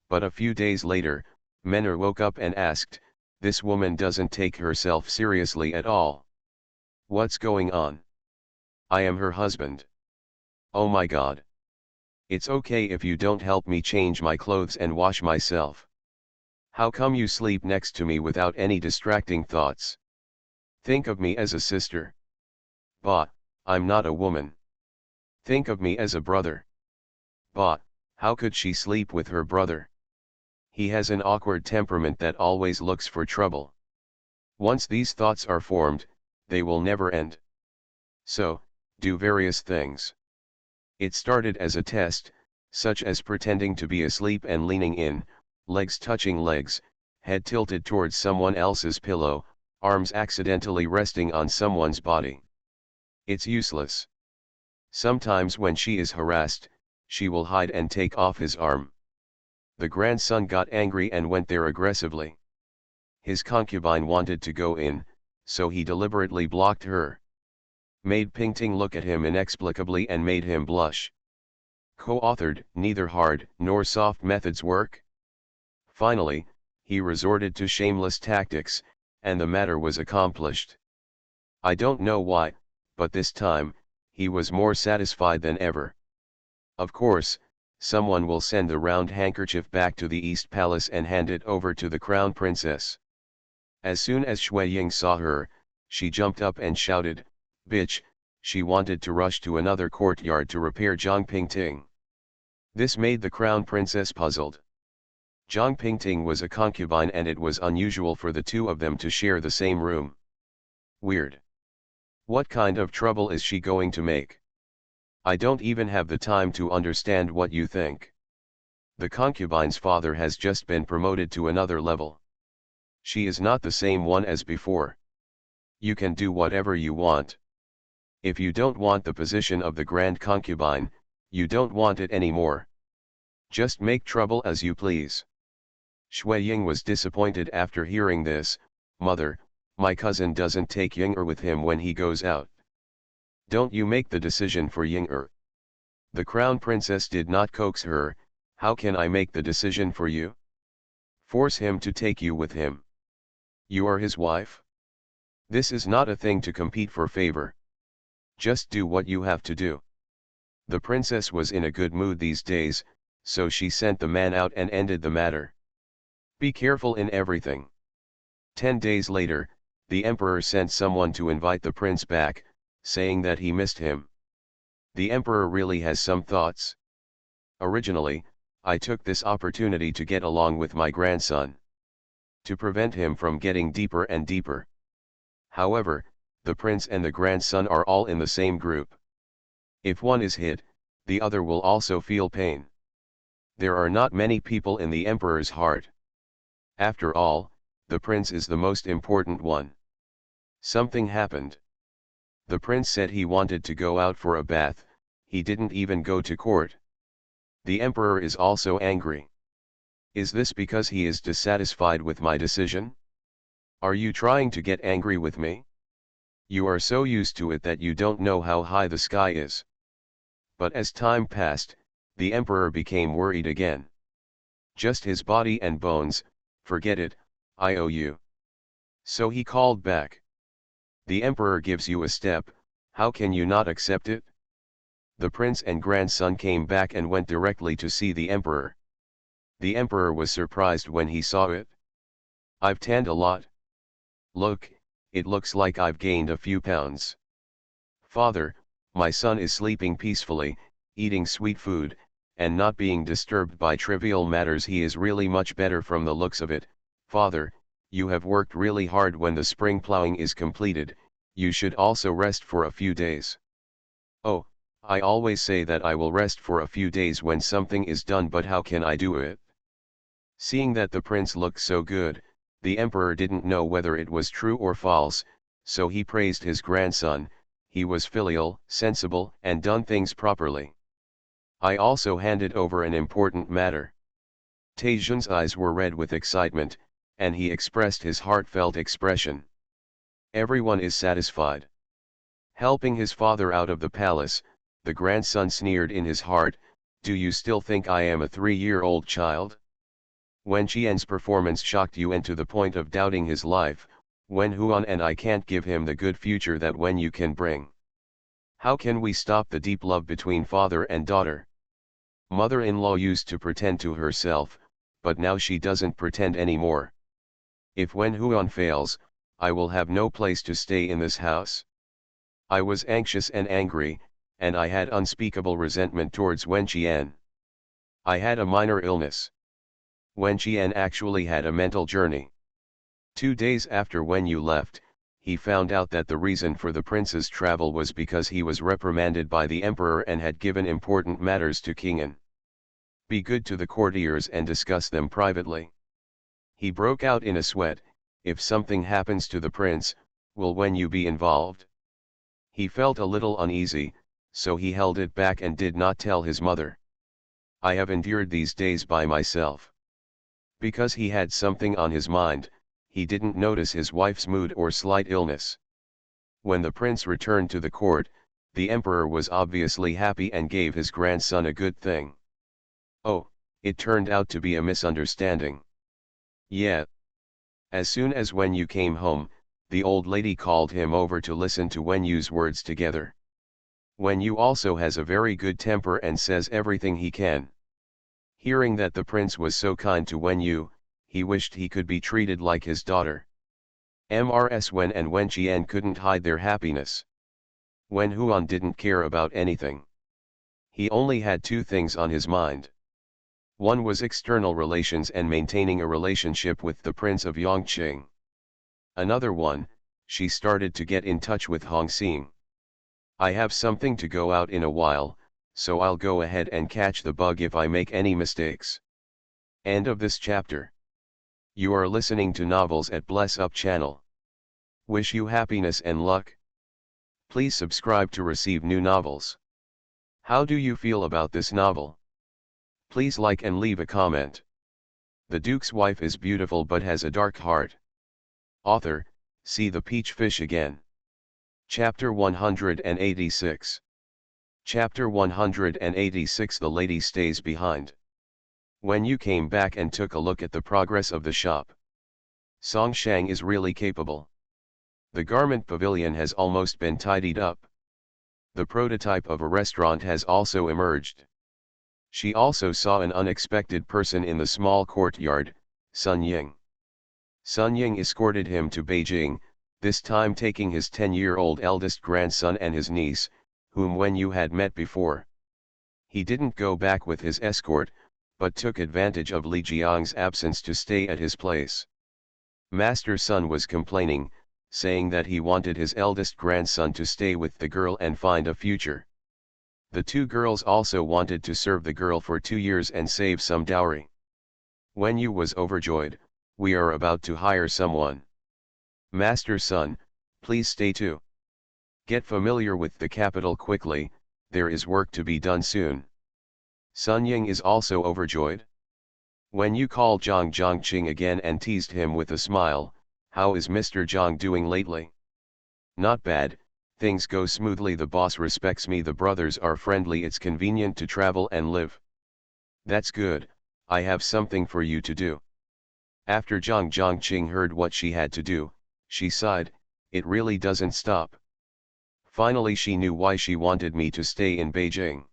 But a few days later, Menor woke up and asked, "This woman doesn't take herself seriously at all. What's going on? I am her husband. Oh my God. It's okay if you don't help me change my clothes and wash myself. How come you sleep next to me without any distracting thoughts? Think of me as a sister. Bah, I'm not a woman. Think of me as a brother. Bah, how could she sleep with her brother? He has an awkward temperament that always looks for trouble. Once these thoughts are formed, they will never end. So, do various things." It started as a test, such as pretending to be asleep and leaning in, legs touching legs, head tilted towards someone else's pillow, arms accidentally resting on someone's body. It's useless. Sometimes when she is harassed, she will hide and take off his arm. The grandson got angry and went there aggressively. His concubine wanted to go in, so he deliberately blocked her. Made Pingting look at him inexplicably and made him blush. Co-authored, neither hard nor soft methods work. Finally, he resorted to shameless tactics, and the matter was accomplished. I don't know why, but this time, he was more satisfied than ever. Of course, someone will send the round handkerchief back to the East Palace and hand it over to the Crown Princess. As soon as Shui Ying saw her, she jumped up and shouted, "Bitch!" She wanted to rush to another courtyard to repair Zhang Pingting. This made the Crown Princess puzzled. Zhang Pingting was a concubine and it was unusual for the two of them to share the same room. Weird. What kind of trouble is she going to make? I don't even have the time to understand what you think. The concubine's father has just been promoted to another level. She is not the same one as before. You can do whatever you want. If you don't want the position of the grand concubine, you don't want it anymore. Just make trouble as you please. Shui Ying was disappointed after hearing this. "Mother, my cousin doesn't take Ying-er with him when he goes out. Don't you make the decision for Ying-er." The crown princess did not coax her. "How can I make the decision for you? Force him to take you with him. You are his wife. This is not a thing to compete for favor. Just do what you have to do." The princess was in a good mood these days, so she sent the man out and ended the matter. Be careful in everything. 10 days later, the emperor sent someone to invite the prince back, saying that he missed him. The emperor really has some thoughts. Originally, I took this opportunity to get along with my grandson, to prevent him from getting deeper and deeper. However, the prince and the grandson are all in the same group. If one is hit, the other will also feel pain. There are not many people in the emperor's heart. After all, the prince is the most important one. Something happened. The prince said he wanted to go out for a bath. He didn't even go to court. The emperor is also angry. Is this because he is dissatisfied with my decision? Are you trying to get angry with me? You are so used to it that you don't know how high the sky is. But as time passed, the emperor became worried again. Just his body and bones, forget it, I owe you. So he called back. The emperor gives you a step, how can you not accept it? The prince and grandson came back and went directly to see the emperor. The emperor was surprised when he saw it. I've tanned a lot. Look, it looks like I've gained a few pounds. Father, my son is sleeping peacefully, eating sweet food, and not being disturbed by trivial matters. He is really much better from the looks of it. Father, you have worked really hard. When the spring plowing is completed, you should also rest for a few days. Oh, I always say that I will rest for a few days when something is done, but how can I do it? Seeing that the prince looked so good, the emperor didn't know whether it was true or false, so he praised his grandson. He was filial, sensible, and done things properly. I also handed over an important matter. Taejun's eyes were red with excitement, and he expressed his heartfelt expression. Everyone is satisfied. Helping his father out of the palace, the grandson sneered in his heart, do you still think I am a 3-year-old child? Wen Qian's performance shocked Yuan to the point of doubting his life. Wen Huan and I can't give him the good future that Wen Yu can bring. How can we stop the deep love between father and daughter? Mother-in-law used to pretend to herself, but now she doesn't pretend anymore. If Wen Huan fails, I will have no place to stay in this house. I was anxious and angry, and I had unspeakable resentment towards Wen Qian. I had a minor illness. Wen Qian actually had a mental journey. 2 days after Wen Yu left, he found out that the reason for the prince's travel was because he was reprimanded by the emperor and had given important matters to King An. Be good to the courtiers and discuss them privately. He broke out in a sweat. If something happens to the prince, will Wen Yu be involved? He felt a little uneasy, so he held it back and did not tell his mother. I have endured these days by myself. Because he had something on his mind, he didn't notice his wife's mood or slight illness. When the prince returned to the court, the emperor was obviously happy and gave his grandson a good thing. Oh, it turned out to be a misunderstanding. Yeah. As soon as Wen Yu came home, the old lady called him over to listen to Wen Yu's words together. Wen Yu also has a very good temper and says everything he can. Hearing that the prince was so kind to Wen Yu, he wished he could be treated like his daughter. Mrs. Wen and Wen Qian couldn't hide their happiness. Wen Huan didn't care about anything. He only had 2 things on his mind. One was external relations and maintaining a relationship with the Prince of Yongqing. Another one, she started to get in touch with Hong Xing. I have something to go out in a while, so I'll go ahead and catch the bug if I make any mistakes. End of this chapter. You are listening to Novels at Bless Up channel. Wish you happiness and luck. Please subscribe to receive new novels. How do you feel about this novel? Please like and leave a comment. The Duke's wife is beautiful but has a dark heart. Author, see the peach fish again. Chapter 186. Chapter 186. The lady stays behind. When you came back and took a look at the progress of the shop. Song Shang is really capable. The garment pavilion has almost been tidied up. The prototype of a restaurant has also emerged. She also saw an unexpected person in the small courtyard, Sun Ying. Sun Ying escorted him to Beijing, this time taking his 10-year-old eldest grandson and his niece, whom Wen Yu had met before. He didn't go back with his escort, but took advantage of Li Jiang's absence to stay at his place. Master Sun was complaining, saying that he wanted his eldest grandson to stay with the girl and find a future. The 2 girls also wanted to serve the girl for 2 years and save some dowry. Wen Yu was overjoyed, we are about to hire someone. Master Sun, please stay too. Get familiar with the capital quickly, there is work to be done soon. Sun Ying is also overjoyed. When you called Zhang Zhongqing again and teased him with a smile, how is Mr. Zhang doing lately? Not bad, things go smoothly, the boss respects me, the brothers are friendly, it's convenient to travel and live. That's good, I have something for you to do. After Zhang Zhongqing heard what she had to do, she sighed, it really doesn't stop. Finally she knew why she wanted me to stay in Beijing.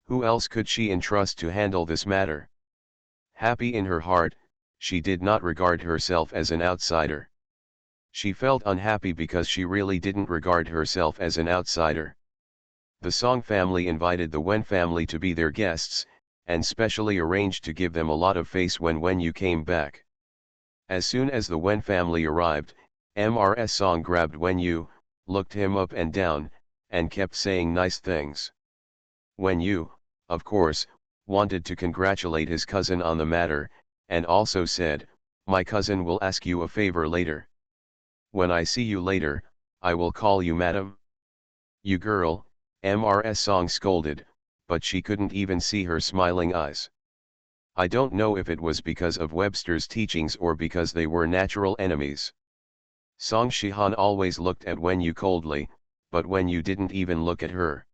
Who else could she entrust to handle this matter? Happy in her heart, she did not regard herself as an outsider. She felt unhappy because she really didn't regard herself as an outsider. The Song family invited the Wen family to be their guests, and specially arranged to give them a lot of face when you came back. As soon as the Wen family arrived, Mrs. Song grabbed Wen Yu, looked him up and down, and kept saying nice things. Wen Yu, of course, wanted to congratulate his cousin on the matter, and also said, "My cousin will ask you a favor later. When I see you later, I will call you madam." "You girl," Mrs. Song scolded, but she couldn't even see her smiling eyes. I don't know if it was because of Webster's teachings or because they were natural enemies. Song Shihan always looked at Wen Yu coldly, but Wen Yu didn't even look at her.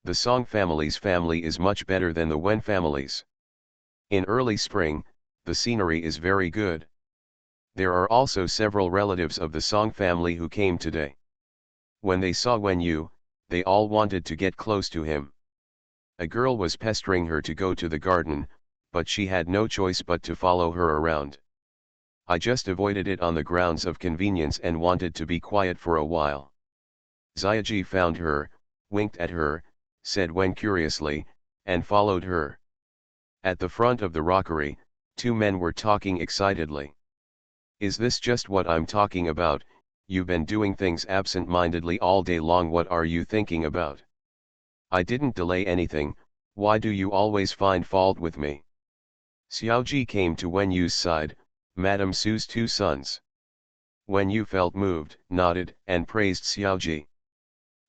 The Song family's family is much better than the Wen family's. In early spring, the scenery is very good. There are also several relatives of the Song family who came today. When they saw Wen Yu, they all wanted to get close to him. A girl was pestering her to go to the garden, but she had no choice but to follow her around. I just avoided it on the grounds of convenience and wanted to be quiet for a while. Xiaoji found her, winked at her, said Wen curiously, and followed her. At the front of the rockery, two men were talking excitedly. "Is this just what I'm talking about? You've been doing things absent-mindedly all day long, what are you thinking about?" "I didn't delay anything, why do you always find fault with me?" Xiaoji came to Wen Yu's side, Madame Su's two sons. Wen Yu felt moved, nodded, and praised Xiaoji.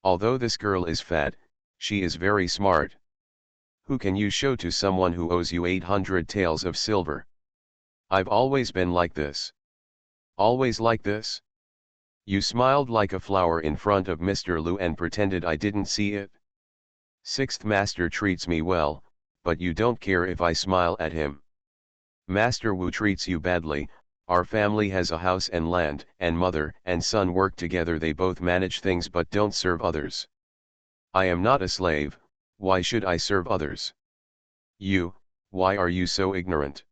"Although this girl is fat, she is very smart. Who can you show to someone who owes you 800 taels of silver?" "I've always been like this." "Always like this?" You smiled like a flower in front of Mr. Lu and pretended I didn't see it. Sixth master treats me well, but you don't care if I smile at him. Master Wu treats you badly. Our family has a house and land, and mother and son work together, they both manage things but don't serve others. I am not a slave, why should I serve others? You, why are you so ignorant?"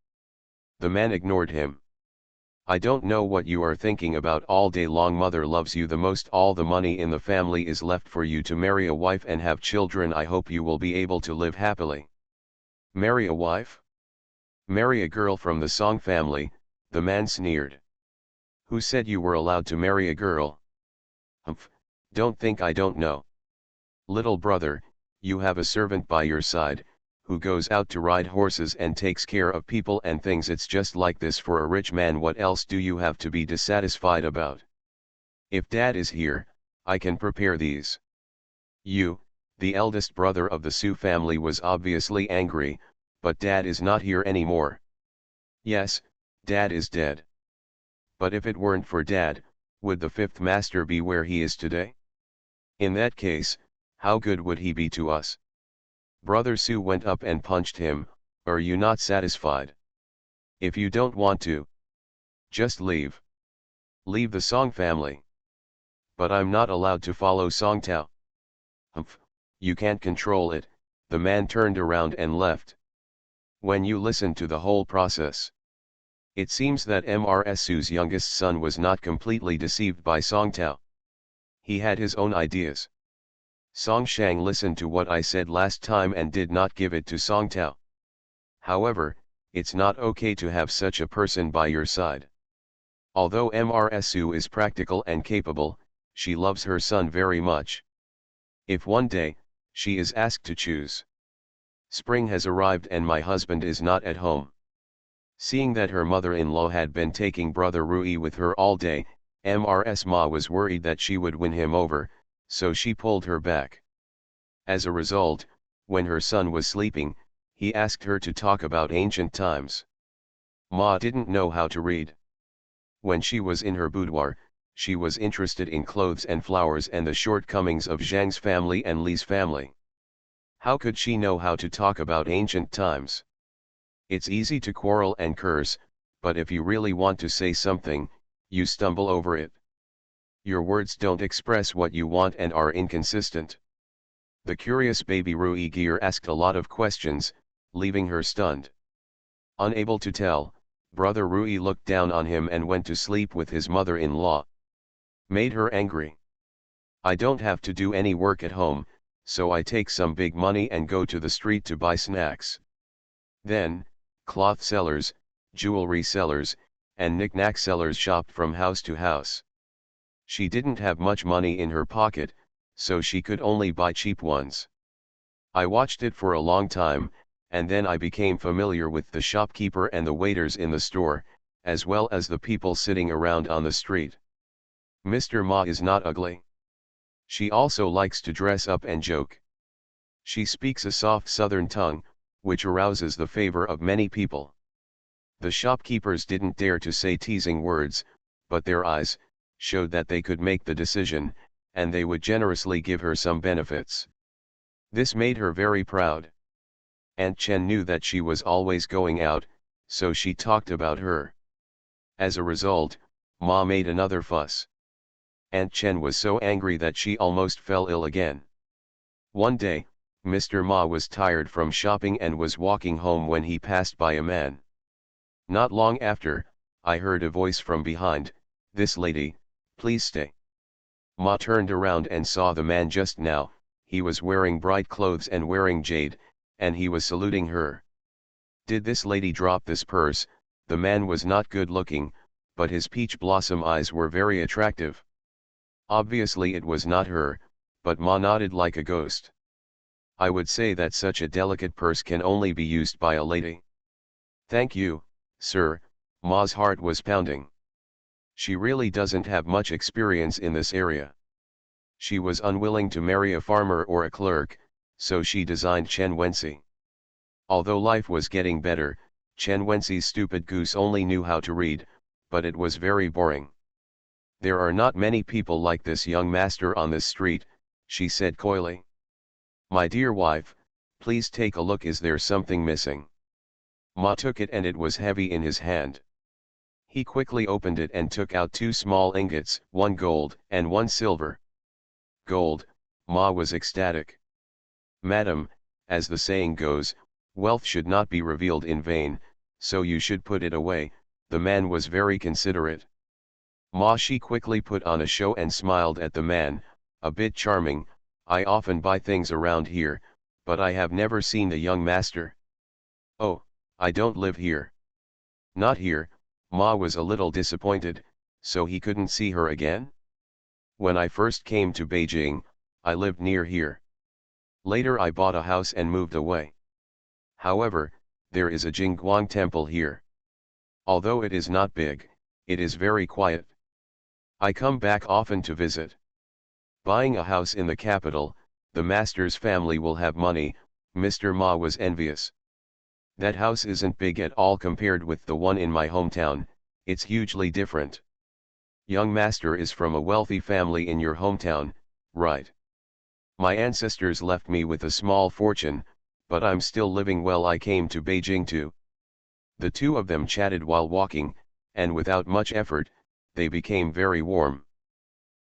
The man ignored him. "I don't know what you are thinking about all day long. Mother loves you the most. All the money in the family is left for you to marry a wife and have children. I hope you will be able to live happily." "Marry a wife? Marry a girl from the Song family?" the man sneered. "Who said you were allowed to marry a girl?" "Humph, don't think I don't know. Little brother, you have a servant by your side, who goes out to ride horses and takes care of people and things. It's just like this for a rich man. What else do you have to be dissatisfied about? If Dad is here, I can prepare these." Yu, the eldest brother of the Su family, was obviously angry, but Dad is not here anymore. Yes, Dad is dead. But if it weren't for Dad, would the fifth master be where he is today? In that case, how good would he be to us? Brother Su went up and punched him. "Are you not satisfied? If you don't want to, just leave. Leave the Song family." "But I'm not allowed to follow Song Tao." "Humph, you can't control it." The man turned around and left. When you listen to the whole process, it seems that Mrs. Su's youngest son was not completely deceived by Song Tao. He had his own ideas. Song Shang listened to what I said last time and did not give it to Song Tao. However, it's not okay to have such a person by your side. Although Mrs. Su is practical and capable, she loves her son very much. If one day, she is asked to choose. Spring has arrived and my husband is not at home. Seeing that her mother-in-law had been taking brother Rui with her all day, Mrs. Ma was worried that she would win him over, so she pulled her back. As a result, when her son was sleeping, He asked her to talk about ancient times. Ma didn't know how to read. When she was in her boudoir, she was interested in clothes and flowers and the shortcomings of Zhang's family and Li's family. How could she know how to talk about ancient times? It's easy to quarrel and curse, but if you really want to say something, you stumble over it. Your words don't express what you want and are inconsistent. The curious baby Ruigir asked a lot of questions, leaving her stunned. Unable to tell, brother Rui looked down on him and went to sleep with his mother-in-law. Made her angry. I don't have to do any work at home, so I take some big money and go to the street to buy snacks. Then, cloth sellers, jewelry sellers, and knick-knack sellers shopped from house to house. She didn't have much money in her pocket, so she could only buy cheap ones. I watched it for a long time, and then I became familiar with the shopkeeper and the waiters in the store, as well as the people sitting around on the street. Mr. Ma is not ugly. She also likes to dress up and joke. She speaks a soft southern tongue, which arouses the favor of many people. The shopkeepers didn't dare to say teasing words, but their eyes showed that they could make the decision, and they would generously give her some benefits. This made her very proud. Aunt Chen knew that she was always going out, so she talked about her. As a result, Ma made another fuss. Aunt Chen was so angry that she almost fell ill again. One day, Mr. Ma was tired from shopping and was walking home when he passed by a man. Not long after, I heard a voice from behind, "This lady, please stay." Ma turned around and saw the man just now. He was wearing bright clothes and wearing jade, and he was saluting her. Did this lady drop this purse? The man was not good looking, but his peach blossom eyes were very attractive. Obviously it was not her, but Ma nodded like a ghost. I would say that such a delicate purse can only be used by a lady. Thank you, sir. Ma's heart was pounding. She really doesn't have much experience in this area. She was unwilling to marry a farmer or a clerk, so she designed Chen Wenxi. Although life was getting better, Chen Wenxi's stupid goose only knew how to read, but it was very boring. There are not many people like this young master on this street, she said coyly. My dear wife, please take a look. Is there something missing? Ma took it and it was heavy in his hand. He quickly opened it and took out 2 small ingots, 1 gold and 1 silver. Gold, Ma was ecstatic. Madam, as the saying goes, wealth should not be revealed in vain, so you should put it away. The man was very considerate. Ma she quickly put on a show and smiled at the man, a bit charming. I often buy things around here, but I have never seen the young master. Oh, I don't live here. Not here. Ma was a little disappointed, so he couldn't see her again? When I first came to Beijing, I lived near here. Later I bought a house and moved away. However, there is a Jingguang temple here. Although it is not big, it is very quiet. I come back often to visit. Buying a house in the capital, the master's family will have money. Mr. Ma was envious. That house isn't big at all compared with the one in my hometown, it's hugely different. Young master is from a wealthy family in your hometown, right? My ancestors left me with a small fortune, but I'm still living well. I came to Beijing too. The two of them chatted while walking, and without much effort, they became very warm.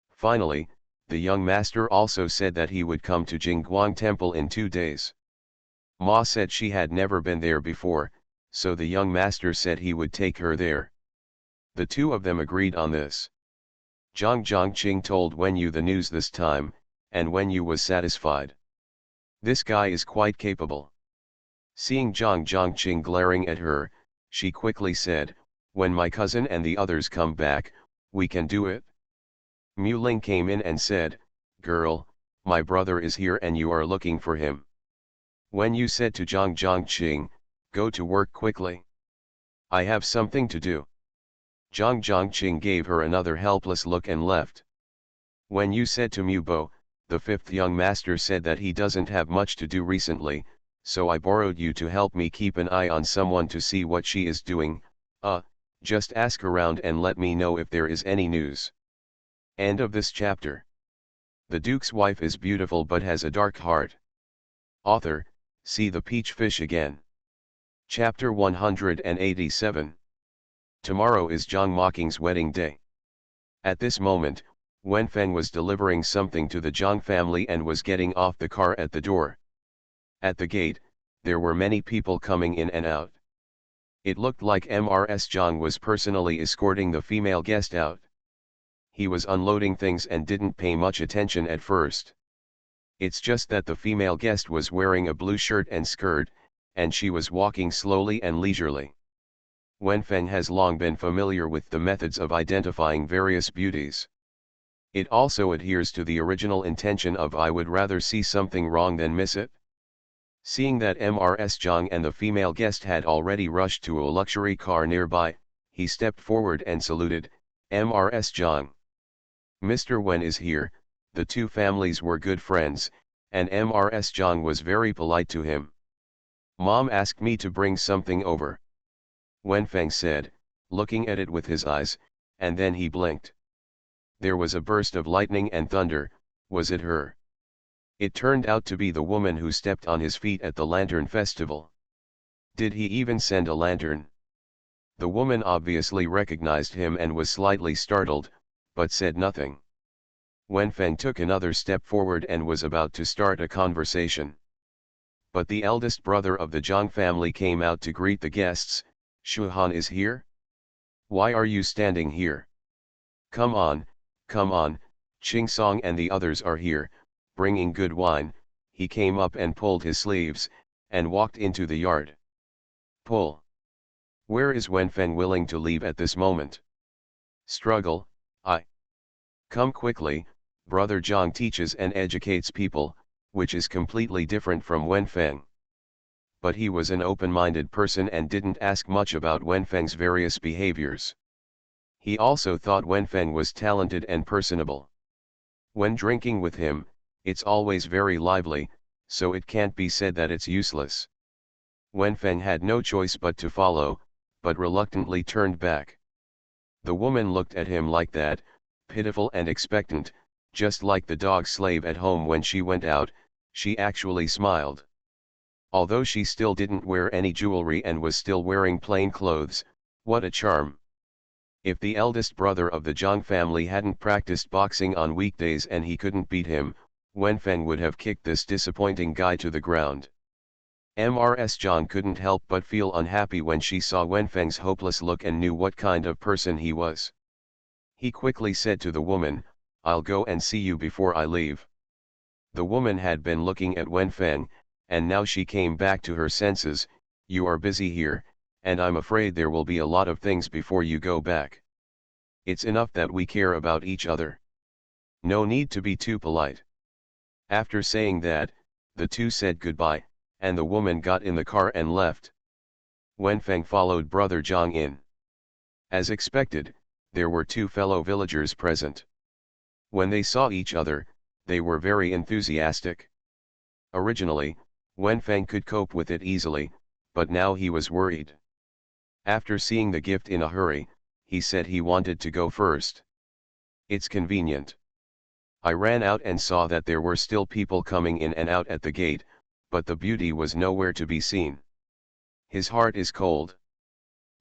Finally, the young master also said that he would come to Jingguang Temple in 2 days. Ma said she had never been there before, so the young master said he would take her there. The two of them agreed on this. Zhang Zhongqing told Wen Yu the news this time, and Wen Yu was satisfied. This guy is quite capable. Seeing Zhang Zhongqing glaring at her, she quickly said, when my cousin and the others come back, we can do it. Mu Ling came in and said, girl, my brother is here and you are looking for him. Wen Yu said to Zhang Zhongqing, go to work quickly. I have something to do. Zhang Zhongqing gave her another helpless look and left. Wen Yu said to Mu Bo, the 5th young master said that he doesn't have much to do recently, so I borrowed you to help me keep an eye on someone to see what she is doing. Just ask around and let me know if there is any news. End of this chapter. The Duke's wife is beautiful but has a dark heart. Author, see the peach fish again. Chapter 187. Tomorrow is Zhang Moking's wedding day. At this moment, Wenfeng was delivering something to the Zhang family and was getting off the car at the door. At the gate, there were many people coming in and out. It looked like Mrs. Zhang was personally escorting the female guest out. He was unloading things and didn't pay much attention at first. It's just that the female guest was wearing a blue shirt and skirt, and she was walking slowly and leisurely. Wenfeng has long been familiar with the methods of identifying various beauties. It also adheres to the original intention of I would rather see something wrong than miss it. Seeing that Mrs. Zhang and the female guest had already rushed to a luxury car nearby, he stepped forward and saluted, Mrs. Zhang. Mr. Wen is here. The two families were good friends, and Mrs. Zhang was very polite to him. Mom asked me to bring something over. Wenfeng said, looking at it with his eyes, and then he blinked. There was a burst of lightning and thunder. Was it her? It turned out to be the woman who stepped on his feet at the lantern festival. Did he even send a lantern? The woman obviously recognized him and was slightly startled, but said nothing. Wenfeng took another step forward and was about to start a conversation. But the eldest brother of the Zhang family came out to greet the guests. Shuhan is here? Why are you standing here? Come on, Qing Song and the others are here, bringing good wine. He came up and pulled his sleeves, and walked into the yard. Pull. Where is Wenfeng willing to leave at this moment? Struggle, I. Come quickly, Brother Zhang teaches and educates people, which is completely different from Wenfeng. But he was an open-minded person and didn't ask much about Wenfeng's various behaviors. He also thought Wenfeng was talented and personable. When drinking with him, it's always very lively, so it can't be said that it's useless. Wenfeng had no choice but to follow, but reluctantly turned back. The woman looked at him like that, pitiful and expectant, just like the dog slave at home when she went out. She actually smiled. Although she still didn't wear any jewelry and was still wearing plain clothes, what a charm. If the eldest brother of the Zhang family hadn't practiced boxing on weekdays and he couldn't beat him, Wenfeng would have kicked this disappointing guy to the ground. Mrs. Zhang couldn't help but feel unhappy when she saw Wenfeng's hopeless look and knew what kind of person he was. He quickly said to the woman, I'll go and see you before I leave. The woman had been looking at Wenfeng, and now she came back to her senses. You are busy here, and I'm afraid there will be a lot of things before you go back. It's enough that we care about each other. No need to be too polite. After saying that, the two said goodbye, and the woman got in the car and left. Wenfeng followed Brother Zhang in. As expected, there were two fellow villagers present. When they saw each other, they were very enthusiastic. Originally, Wenfeng could cope with it easily, but now he was worried. After seeing the gift in a hurry, he said he wanted to go first. It's convenient. I ran out and saw that there were still people coming in and out at the gate, but the beauty was nowhere to be seen. His heart is cold.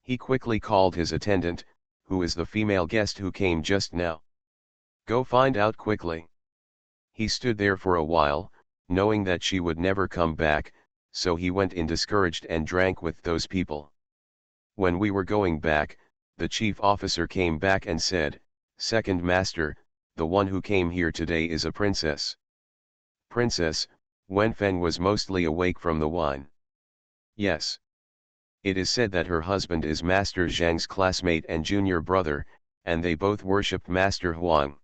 He quickly called his attendant, who is the female guest who came just now. Go find out quickly. He stood there for a while, knowing that she would never come back, so he went in discouraged and drank with those people. When we were going back, the chief officer came back and said, Second master, the one who came here today is a princess. Princess? Wenfeng was mostly awake from the wine. Yes. It is said that her husband is Master Zhang's classmate and junior brother, and they both worshipped Master Huang.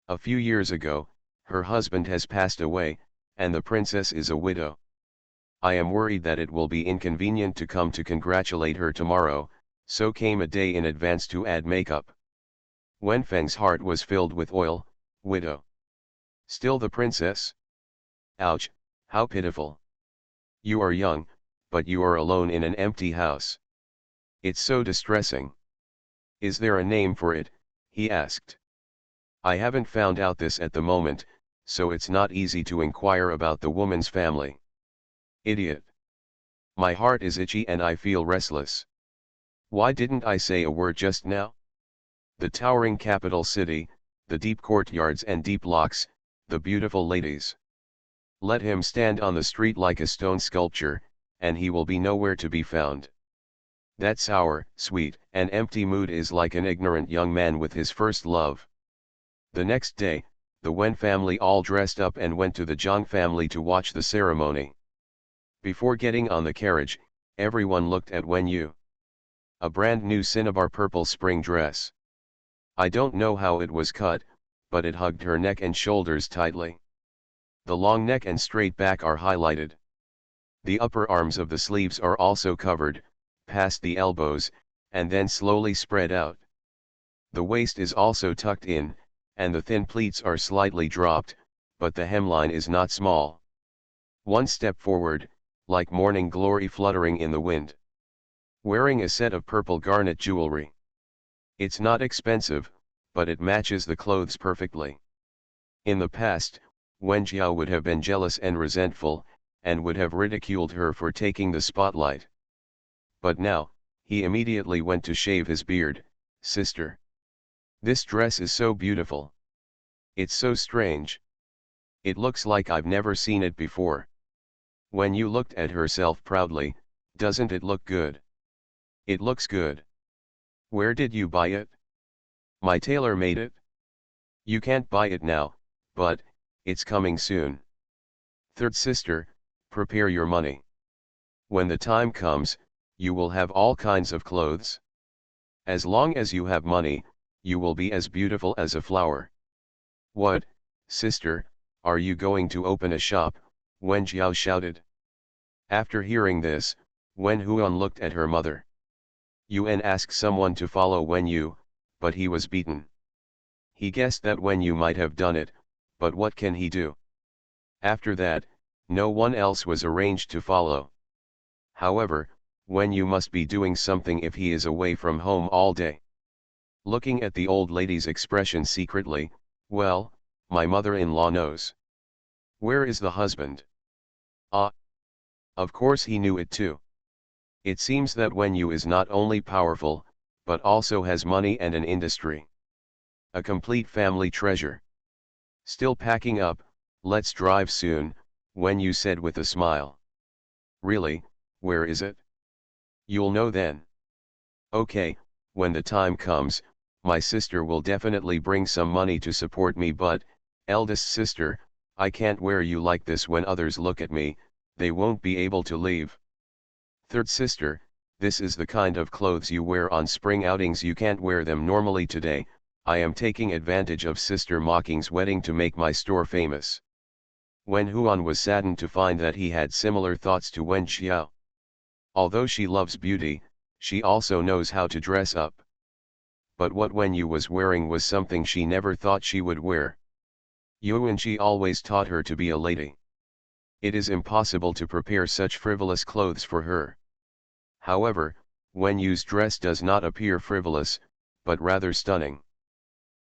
A few years ago, her husband has passed away, and the princess is a widow. I am worried that it will be inconvenient to come to congratulate her tomorrow, so came a day in advance to add makeup. Wenfeng's heart was filled with oil. Widow. Still the princess? Ouch, how pitiful. You are young, but you are alone in an empty house. It's so distressing. Is there a name for it? He asked. I haven't found out this at the moment, so it's not easy to inquire about the woman's family. Idiot. My heart is itchy and I feel restless. Why didn't I say a word just now? The towering capital city, the deep courtyards and deep locks, the beautiful ladies. Let him stand on the street like a stone sculpture, and he will be nowhere to be found. That sour, sweet, and empty mood is like an ignorant young man with his first love. The next day, the Wen family all dressed up and went to the Zhang family to watch the ceremony. Before getting on the carriage, everyone looked at Wen Yu. A brand new cinnabar purple spring dress. I don't know how it was cut, but it hugged her neck and shoulders tightly. The long neck and straight back are highlighted. The upper arms of the sleeves are also covered, past the elbows, and then slowly spread out. The waist is also tucked in, and the thin pleats are slightly dropped, but the hemline is not small. One step forward, like morning glory fluttering in the wind. Wearing a set of purple garnet jewelry. It's not expensive, but it matches the clothes perfectly. In the past, Wen Jiao would have been jealous and resentful, and would have ridiculed her for taking the spotlight. But now, he immediately went to shave his beard. Sister. This dress is so beautiful. It's so strange. It looks like I've never seen it before. When you looked at herself proudly, doesn't it look good? It looks good. Where did you buy it? My tailor made it. You can't buy it now, but it's coming soon. Third sister, prepare your money. When the time comes, you will have all kinds of clothes. As long as you have money, you will be as beautiful as a flower. What, sister, are you going to open a shop? Wen Jiao shouted. After hearing this, Wen Huan looked at her mother. Yuan asked someone to follow Wen Yu, but he was beaten. He guessed that Wen Yu might have done it, but what can he do? After that, no one else was arranged to follow. However, Wen Yu must be doing something if he is away from home all day. Looking at the old lady's expression secretly, well, my mother-in-law knows. Where is the husband? Ah! Of course he knew it too. It seems that Wen Yu is not only powerful, but also has money and an industry. A complete family treasure. Still packing up, let's drive soon, Wen Yu said with a smile. Really, where is it? You'll know then. Okay, when the time comes, my sister will definitely bring some money to support me, but, eldest sister, I can't wear you like this when others look at me, they won't be able to leave. Third sister, this is the kind of clothes you wear on spring outings, you can't wear them normally today. I am taking advantage of Sister Mocking's wedding to make my store famous. Wen Huan was saddened to find that he had similar thoughts to Wen Xiao. Although she loves beauty, she also knows how to dress up. But what Wen Yu was wearing was something she never thought she would wear. Yuanji always taught her to be a lady. It is impossible to prepare such frivolous clothes for her. However, Wen Yu's dress does not appear frivolous, but rather stunning.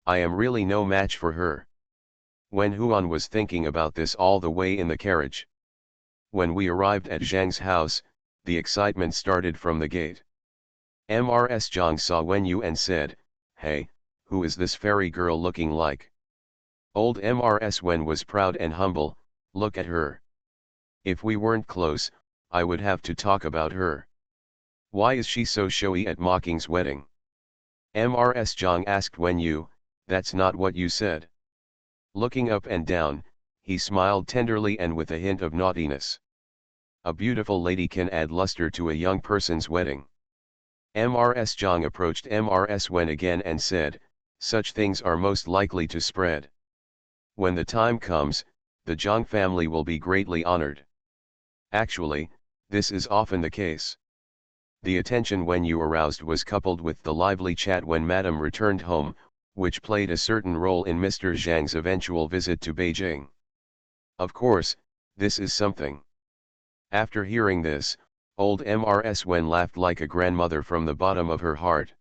I am really no match for her. Wen Huan was thinking about this all the way in the carriage. When we arrived at Zhang's house, the excitement started from the gate. Mrs. Zhang saw Wen Yu and said, "Hey, who is this fairy girl looking like?" Old Mrs. Wen was proud and humble. Look at her. If we weren't close, I would have to talk about her. Why is she so showy at Mocking's wedding? Mrs. Zhang asked Wen Yu. That's not what you said. Looking up and down, he smiled tenderly and with a hint of naughtiness. A beautiful lady can add luster to a young person's wedding. Mrs. Zhang approached Mrs. Wen again and said, such things are most likely to spread. When the time comes, the Zhang family will be greatly honored. Actually, this is often the case. The attention Wen Yu aroused was coupled with the lively chat when Madame returned home, which played a certain role in Mr. Zhang's eventual visit to Beijing. Of course, this is something. After hearing this, old Mrs. Wen laughed like a grandmother from the bottom of her heart.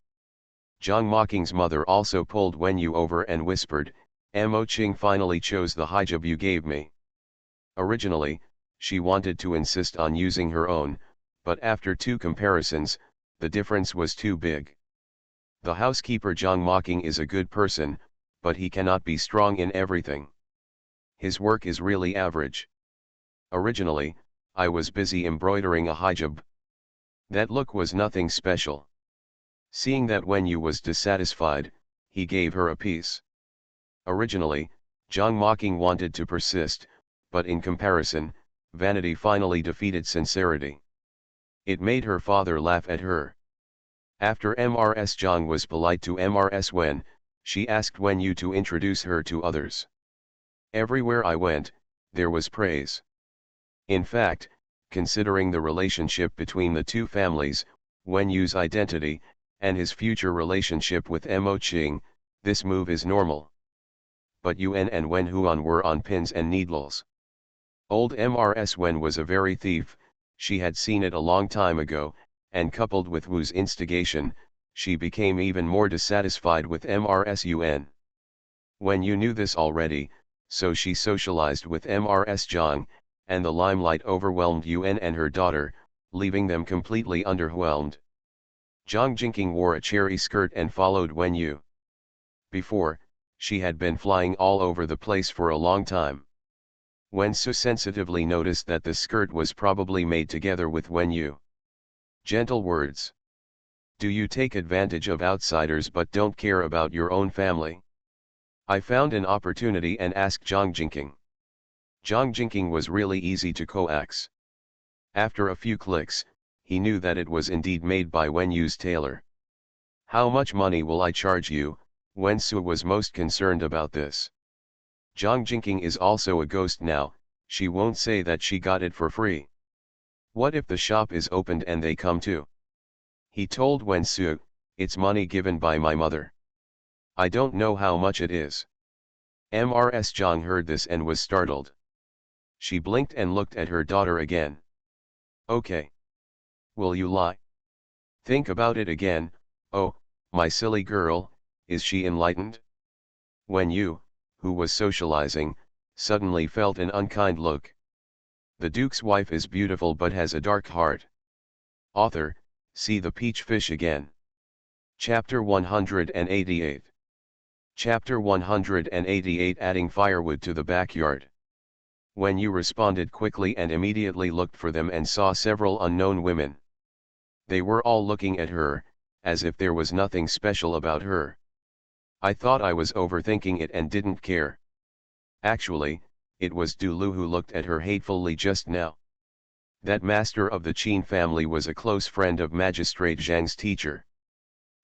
Zhang Mocking's mother also pulled Wen Yu over and whispered, "Mo Qing finally chose the hijab you gave me." Originally, she wanted to insist on using her own, but after 2 comparisons, the difference was too big. The housekeeper Zhang Mocking is a good person, but he cannot be strong in everything. His work is really average. Originally, I was busy embroidering a hijab. That look was nothing special. Seeing that Wen Yu was dissatisfied, he gave her a piece. Originally, Zhang Mocking wanted to persist, but in comparison, vanity finally defeated sincerity. It made her father laugh at her. After Mrs. Zhang was polite to Mrs. Wen, she asked Wen Yu to introduce her to others. Everywhere I went, there was praise. In fact, considering the relationship between the 2 families, Wen Yu's identity, and his future relationship with Mo Qing, this move is normal. But Yuan and Wen Huan were on pins and needles. Old Mrs. Wen was a very thief, she had seen it a long time ago, and coupled with Wu's instigation, she became even more dissatisfied with Mrs. Yuan. Wen Yu knew this already, so she socialized with Mrs. Zhang, and the limelight overwhelmed Yuan and her daughter, leaving them completely underwhelmed. Zhang Jingqing wore a cherry skirt and followed Wen Yu. Before, she had been flying all over the place for a long time. Wen Su sensitively noticed that the skirt was probably made together with Wen Yu. Gentle words. Do you take advantage of outsiders but don't care about your own family? I found an opportunity and asked Zhang Jingqing. Zhang Jingqing was really easy to coax. After a few clicks, he knew that it was indeed made by Wen Yu's tailor. How much money will I charge you? Wen Su was most concerned about this. Zhang Jingqing is also a ghost now, she won't say that she got it for free. What if the shop is opened and they come too? He told Wen Su, it's money given by my mother. I don't know how much it is. Mrs. Zhang heard this and was startled. She blinked and looked at her daughter again. Okay. Will you lie? Think about it again. Oh, my silly girl, is she enlightened? Wen Yu, who was socializing, suddenly felt an unkind look. The Duke's wife is beautiful but has a dark heart. Author, see the peach fish again. Chapter 188. Chapter 188 Adding firewood to the backyard. Wen Yu responded quickly and immediately looked for them and saw several unknown women. They were all looking at her, as if there was nothing special about her. I thought I was overthinking it and didn't care. Actually, it was Du Lu who looked at her hatefully just now. That master of the Qin family was a close friend of Magistrate Zhang's teacher.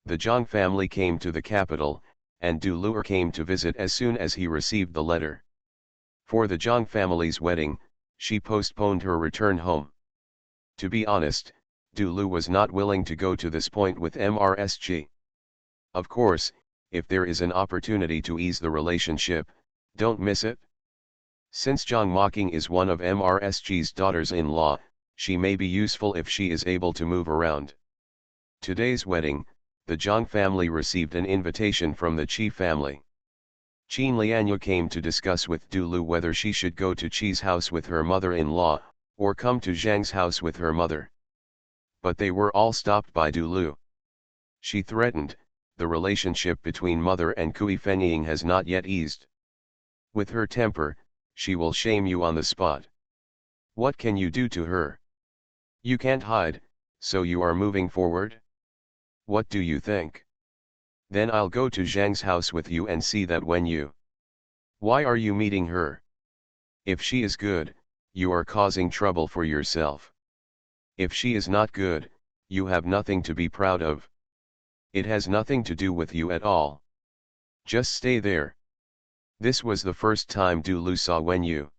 The Zhang family came to the capital, and Du Lu came to visit as soon as he received the letter. For the Zhang family's wedding, she postponed her return home. To be honest, Du Lu was not willing to go to this point with MRSG. Of course, if there is an opportunity to ease the relationship, don't miss it. Since Zhang Mocking is one of MRSG's daughters-in-law, she may be useful if she is able to move around. Today's wedding, the Zhang family received an invitation from the Qi family. Qin Lianyu came to discuss with Du Lu whether she should go to Qi's house with her mother-in-law, or come to Zhang's house with her mother. But they were all stopped by Du Lu. She threatened, the relationship between mother and Kui Fenying has not yet eased. With her temper, she will shame you on the spot. What can you do to her? You can't hide, so you are moving forward? What do you think? Then I'll go to Zhang's house with you and see that when you... Why are you meeting her? If she is good, you are causing trouble for yourself. If she is not good, you have nothing to be proud of. It has nothing to do with you at all. Just stay there. This was the first time Du Lu saw Wen Yu.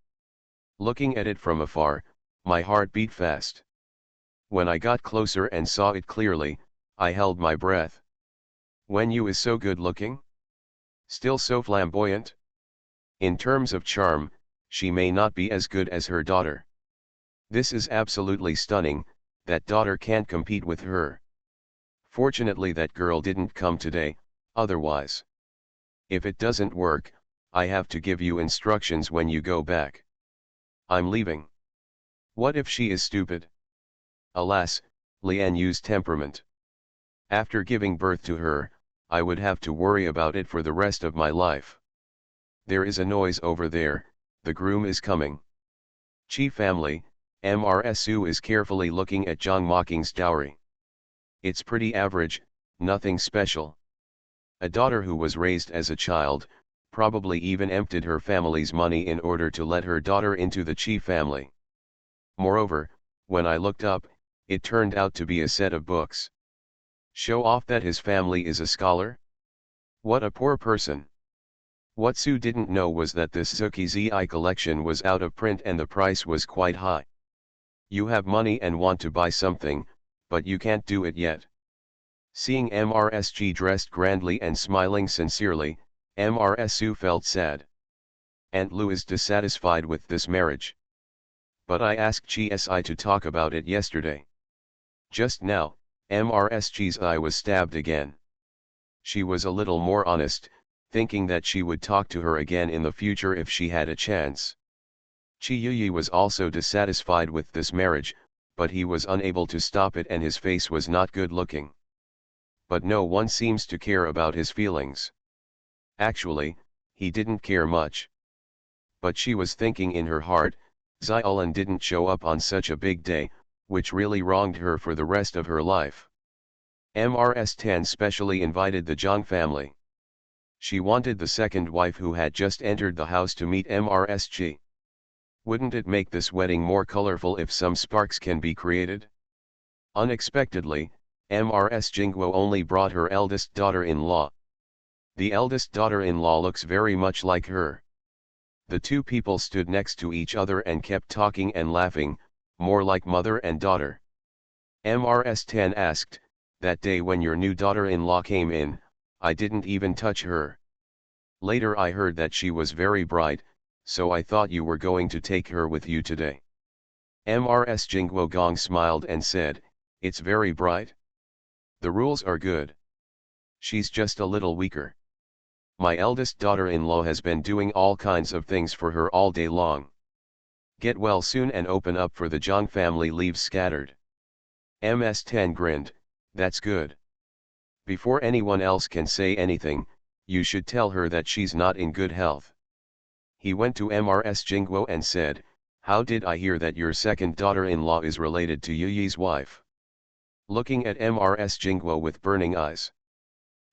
Looking at it from afar, my heart beat fast. When I got closer and saw it clearly, I held my breath. Wen Yu is so good looking? Still so flamboyant? In terms of charm, she may not be as good as her daughter. This is absolutely stunning, that daughter can't compete with her. Fortunately that girl didn't come today, otherwise. If it doesn't work, I have to give you instructions when you go back. I'm leaving. What if she is stupid? Alas, Lian Yu's temperament. After giving birth to her, I would have to worry about it for the rest of my life. There is a noise over there, the groom is coming. Chi family, MRSU is carefully looking at Zhang Mocking's dowry. It's pretty average, nothing special. A daughter who was raised as a child, probably even emptied her family's money in order to let her daughter into the Chi family. Moreover, when I looked up, it turned out to be a set of books. Show off that his family is a scholar? What a poor person. What Sue didn't know was that this Zuki Zi collection was out of print and the price was quite high. You have money and want to buy something, but you can't do it yet. Seeing MRSG dressed grandly and smiling sincerely, MRSU felt sad. Aunt Lou is dissatisfied with this marriage. But I asked GSI to talk about it yesterday. Just now, MRSG's eye was stabbed again. She was a little more honest, thinking that she would talk to her again in the future if she had a chance. Chi Yuyi was also dissatisfied with this marriage, but he was unable to stop it and his face was not good looking. But no one seems to care about his feelings. Actually, he didn't care much. But she was thinking in her heart, Xiaolan didn't show up on such a big day, which really wronged her for the rest of her life. MRS Tan specially invited the Zhang family. She wanted the second wife who had just entered the house to meet MRSG. Wouldn't it make this wedding more colorful if some sparks can be created? Unexpectedly, MRS Jingguo only brought her eldest daughter-in-law. The eldest daughter-in-law looks very much like her. The two people stood next to each other and kept talking and laughing, more like mother and daughter. MRS Tan asked, "That day when your new daughter-in-law came in, I didn't even touch her. Later I heard that she was very bright, so I thought you were going to take her with you today." MRS Jingguo Gong smiled and said, "It's very bright. The rules are good. She's just a little weaker. My eldest daughter-in-law has been doing all kinds of things for her all day long. Get well soon and open up for the Zhang family leaves scattered." MS Tan grinned, "That's good. Before anyone else can say anything, you should tell her that she's not in good health." He went to MRS Jingguo and said, "How did I hear that your second daughter-in-law is related to Yuyi's wife?" Looking at MRS Jingguo with burning eyes.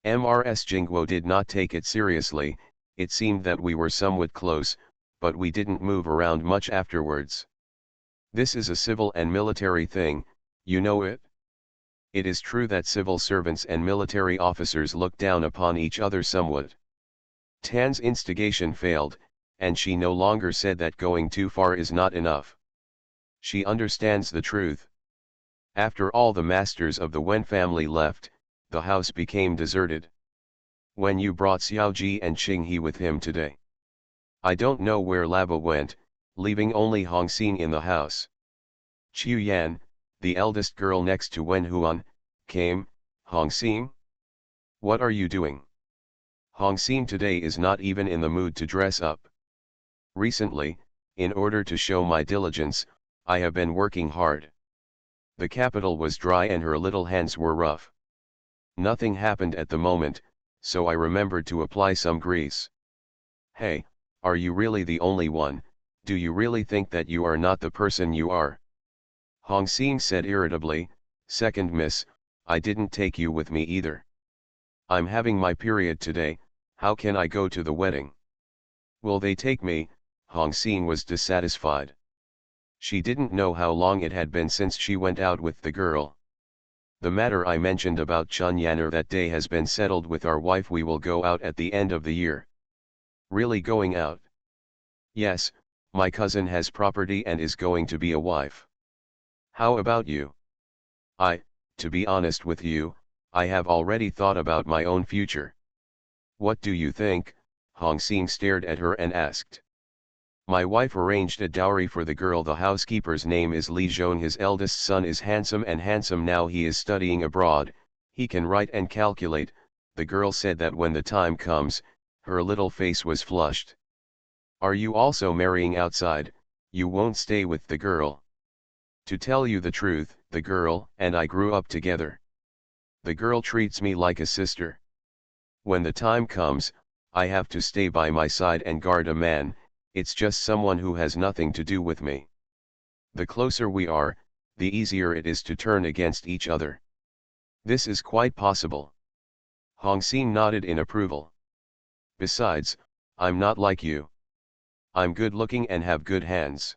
MRS Jingguo did not take it seriously, it seemed that we were somewhat close, but we didn't move around much afterwards. This is a civil and military thing, you know it? It is true that civil servants and military officers look down upon each other somewhat. Tan's instigation failed, and she no longer said that going too far is not enough. She understands the truth. After all the masters of the Wen family left, the house became deserted. When you brought Xiaoji and Qinghe with him today. I don't know where Lava went, leaving only Hongxing in the house. Qiu Yan, the eldest girl next to Wen Huan, came. "Hongxing? What are you doing? Hongxing today is not even in the mood to dress up. Recently, in order to show my diligence, I have been working hard." The capital was dry and her little hands were rough. Nothing happened at the moment, so I remembered to apply some grease. "Hey, are you really the only one? Do you really think that you are not the person you are?" Hongxing said irritably, "Second miss, I didn't take you with me either. I'm having my period today, how can I go to the wedding? Will they take me?" Hongxing was dissatisfied. She didn't know how long it had been since she went out with the girl. "The matter I mentioned about Chun Yanner that day has been settled with our wife. We will go out at the end of the year." "Really going out?" "Yes, my cousin has property and is going to be a wife." "How about you?" To be honest with you, I have already thought about my own future." "What do you think?" Hongxing stared at her and asked. My wife arranged a dowry for the girl. The housekeeper's name is Li Zhong. His eldest son is handsome now he is studying abroad, he can write and calculate. The girl said that when the time comes, her little face was flushed. Are you also marrying outside? You won't stay with the girl? To tell you the truth, the girl and I grew up together. The girl treats me like a sister. When the time comes, I have to stay by my side and guard a man. It's just someone who has nothing to do with me. The closer we are, the easier it is to turn against each other. This is quite possible. Hong Xin nodded in approval. Besides, I'm not like you. I'm good looking and have good hands.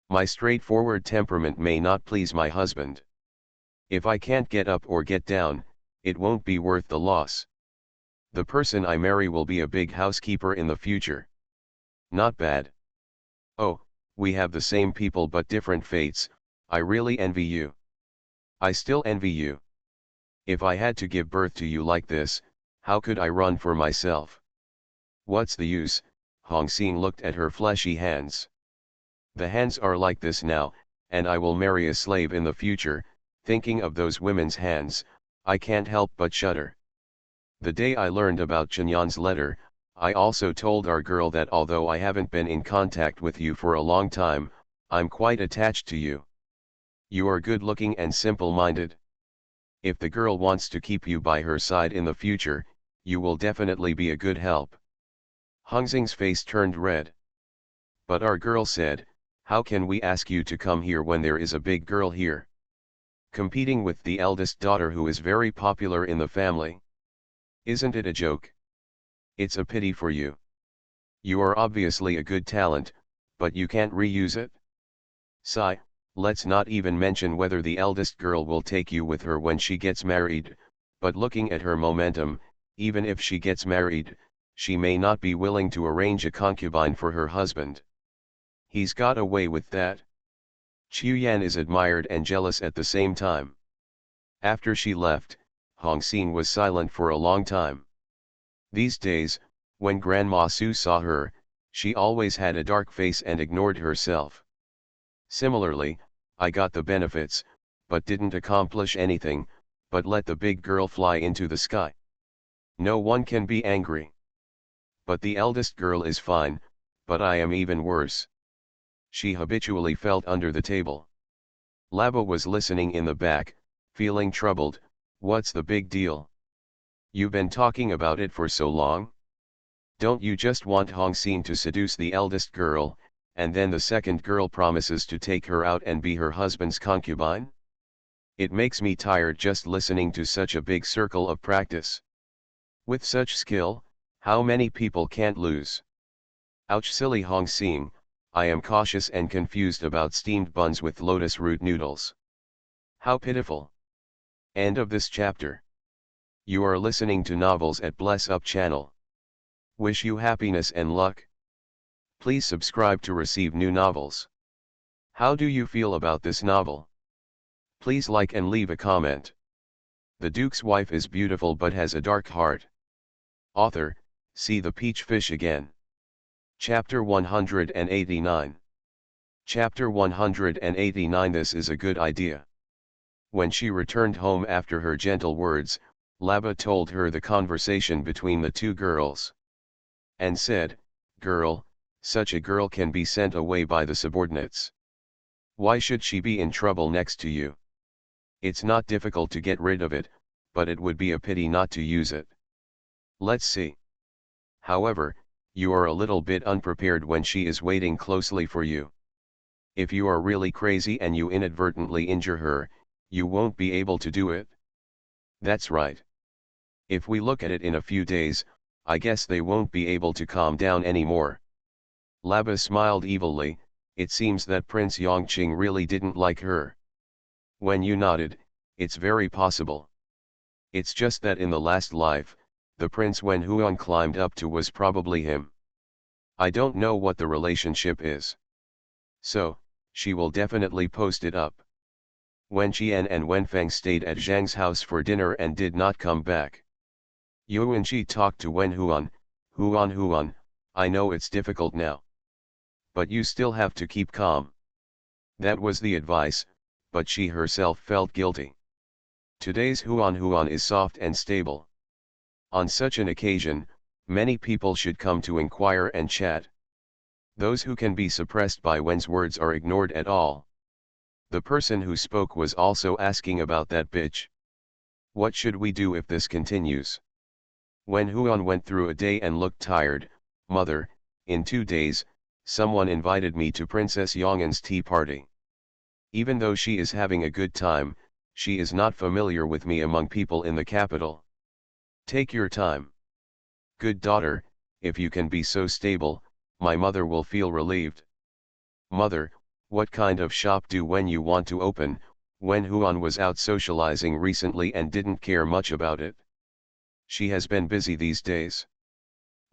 My straightforward temperament may not please my husband. If I can't get up or get down, it won't be worth the loss. The person I marry will be a big housekeeper in the future. Not bad. Oh, we have the same people but different fates. I really envy you. I still envy you. If I had to give birth to you like this, how could I run for myself? What's the use? Hong Xin looked at her fleshy hands. The hands are like this now, and I will marry a slave in the future. Thinking of those women's hands, I can't help but shudder. The day I learned about Chenyan's letter, I also told our girl that although I haven't been in contact with you for a long time, I'm quite attached to you. You are good looking and simple-minded. If the girl wants to keep you by her side in the future, you will definitely be a good help. Hong Xing's face turned red. But our girl said, how can we ask you to come here when there is a big girl here? Competing with the eldest daughter who is very popular in the family. Isn't it a joke? It's a pity for you. You are obviously a good talent, but you can't reuse it. Let's not even mention whether the eldest girl will take you with her when she gets married, but looking at her momentum, even if she gets married, she may not be willing to arrange a concubine for her husband. He's got away with that. Qiu Yan is admired and jealous at the same time. After she left, Hong Xin was silent for a long time. These days, when Grandma Su saw her, she always had a dark face and ignored herself. Similarly, I got the benefits, but didn't accomplish anything, but let the big girl fly into the sky. No one can be angry. But the eldest girl is fine, but I am even worse. She habitually felt under the table. Lava was listening in the back, feeling troubled. What's the big deal? You've been talking about it for so long? Don't you just want Hong Xin to seduce the eldest girl, and then the second girl promises to take her out and be her husband's concubine? It makes me tired just listening to such a big circle of practice. With such skill, how many people can't lose? Ouch, silly Hong Xin, I am cautious and confused about steamed buns with lotus root noodles. How pitiful. End of this chapter. You are listening to Novels at Bless Up channel. Wish you happiness and luck. Please subscribe to receive new novels. How do you feel about this novel? Please like and leave a comment. The Duke's wife is beautiful but has a dark heart. Author, see the peach fish again. Chapter 189. Chapter 189. This is a good idea. When she returned home after her gentle words, Lava told her the conversation between the two girls. And said, "Girl, such a girl can be sent away by the subordinates. Why should she be in trouble next to you? It's not difficult to get rid of it, but it would be a pity not to use it. Let's see. However, you are a little bit unprepared when she is waiting closely for you. If you are really crazy and you inadvertently injure her, you won't be able to do it. That's right. If we look at it in a few days, I guess they won't be able to calm down anymore." Laba smiled evilly. It seems that Prince Yongqing really didn't like her. When you nodded, it's very possible. It's just that in the last life, the prince Wen Huan climbed up to was probably him. I don't know what the relationship is. So, she will definitely post it up. Wen Qian and Wen Feng stayed at Zhang's house for dinner and did not come back. Yuanqi talked to Wen Huan, Huan, I know it's difficult now. But you still have to keep calm. That was the advice, but she herself felt guilty. Today's Huan is soft and stable. On such an occasion, many people should come to inquire and chat. Those who can be suppressed by Wen's words are ignored at all. The person who spoke was also asking about that bitch. What should we do if this continues? When Huan went through a day and looked tired, mother, in 2 days, someone invited me to Princess Yongan's tea party. Even though she is having a good time, she is not familiar with me among people in the capital. Take your time. Good daughter, if you can be so stable, my mother will feel relieved. Mother, what kind of shop do when you want to open? When Huan was out socializing recently and didn't care much about it. She has been busy these days.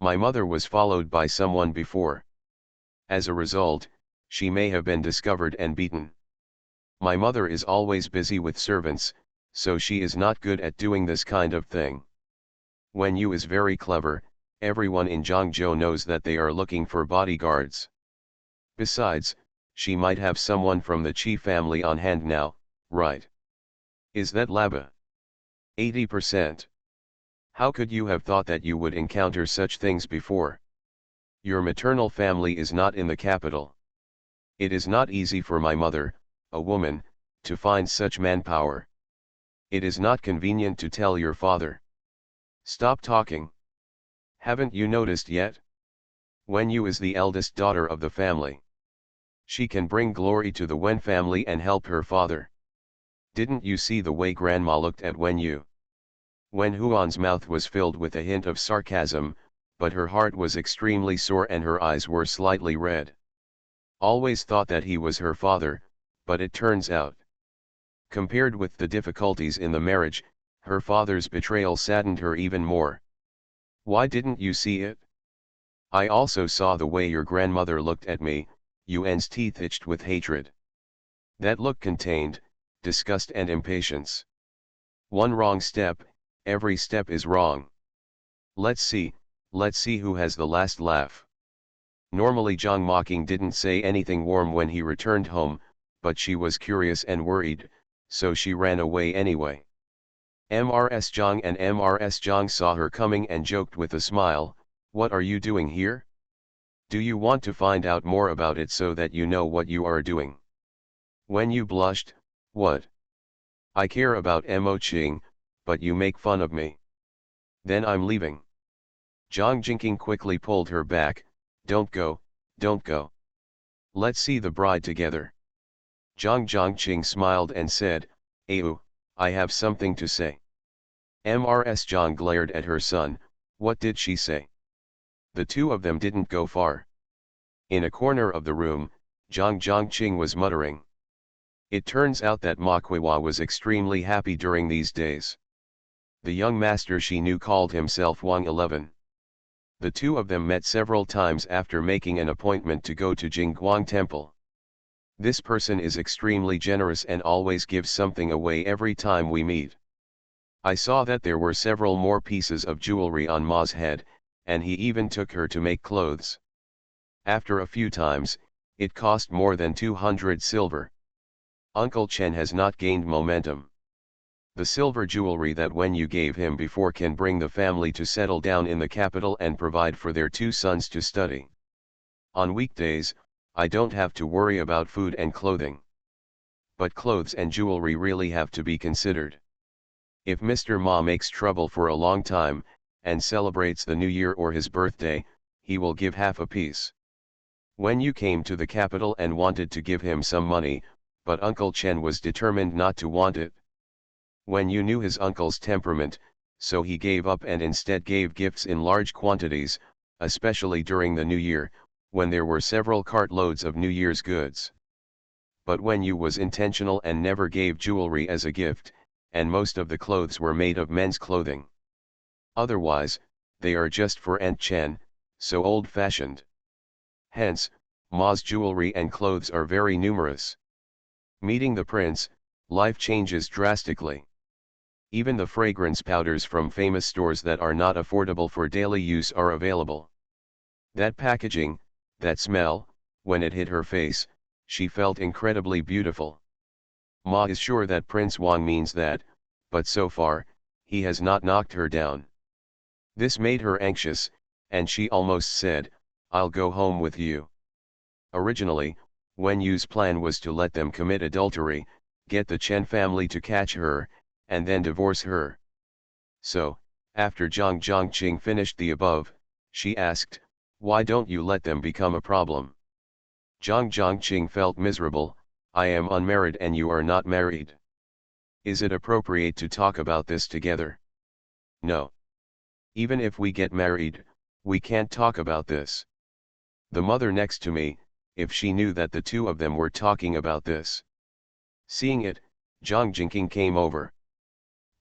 My mother was followed by someone before. As a result, she may have been discovered and beaten. My mother is always busy with servants, so she is not good at doing this kind of thing. When you is very clever, everyone in Zhangzhou knows that they are looking for bodyguards. Besides, she might have someone from the Qi family on hand now, right? Is that Laba? 80%. How could you have thought that you would encounter such things before? Your maternal family is not in the capital. It is not easy for my mother, a woman, to find such manpower. It is not convenient to tell your father. Stop talking. Haven't you noticed yet? Wen Yu is the eldest daughter of the family. She can bring glory to the Wen family and help her father. Didn't you see the way grandma looked at Wen Yu? Wen Huan's mouth was filled with a hint of sarcasm, but her heart was extremely sore and her eyes were slightly red. Always thought that he was her father, but it turns out. Compared with the difficulties in the marriage, her father's betrayal saddened her even more. Why didn't you see it? I also saw the way your grandmother looked at me. Yuan's teeth itched with hatred. That look contained disgust and impatience. One wrong step, every step is wrong. Let's see who has the last laugh. Normally Zhang Mocking didn't say anything warm when he returned home, but she was curious and worried, so she ran away anyway. Mrs. Zhang saw her coming and joked with a smile, "What are you doing here? Do you want to find out more about it so that you know what you are doing?" When you blushed, "What? I care about Mo Qing, but you make fun of me. Then I'm leaving." Zhang Jingqing quickly pulled her back, don't go. Let's see the bride together." Zhang Zhongqing smiled and said, "Ayu, I have something to say." Mrs. Zhang glared at her son, what did she say? The two of them didn't go far. In a corner of the room, Zhang Zhongqing was muttering. It turns out that Ma Kuiwa was extremely happy during these days. The young master she knew called himself Wang 11. The two of them met several times after making an appointment to go to Jingguang Temple. This person is extremely generous and always gives something away every time we meet. I saw that there were several more pieces of jewelry on Ma's head, and he even took her to make clothes. After a few times, it cost more than 200 silver. Uncle Chen has not gained momentum. The silver jewelry that when you gave him before can bring the family to settle down in the capital and provide for their 2 sons to study. On weekdays, I don't have to worry about food and clothing. But clothes and jewelry really have to be considered. If Mr. Ma makes trouble for a long time, and celebrates the New Year or his birthday, he will give half a piece. When you came to the capital and wanted to give him some money, but Uncle Chen was determined not to want it. When you knew his uncle's temperament, so he gave up and instead gave gifts in large quantities, especially during the New Year, when there were several cartloads of New Year's goods. But when you was intentional and never gave jewelry as a gift, and most of the clothes were made of men's clothing. Otherwise, they are just for Aunt Chen, so old-fashioned. Hence, Ma's jewelry and clothes are very numerous. Meeting the prince, life changes drastically. Even the fragrance powders from famous stores that are not affordable for daily use are available. That packaging, that smell, when it hit her face, she felt incredibly beautiful. Ma is sure that Prince Wang means that, but so far, he has not knocked her down. This made her anxious, and she almost said, "I'll go home with you." Originally, Wen Yu's plan was to let them commit adultery, get the Chen family to catch her, and then divorce her. So, after Zhang Zhongqing finished the above, she asked, "Why don't you let them become a problem?" Zhang Zhongqing felt miserable. "I am unmarried and you are not married. Is it appropriate to talk about this together? No. Even if we get married, we can't talk about this." The mother next to me, if she knew that the two of them were talking about this. Seeing it, Zhang Jingqing came over.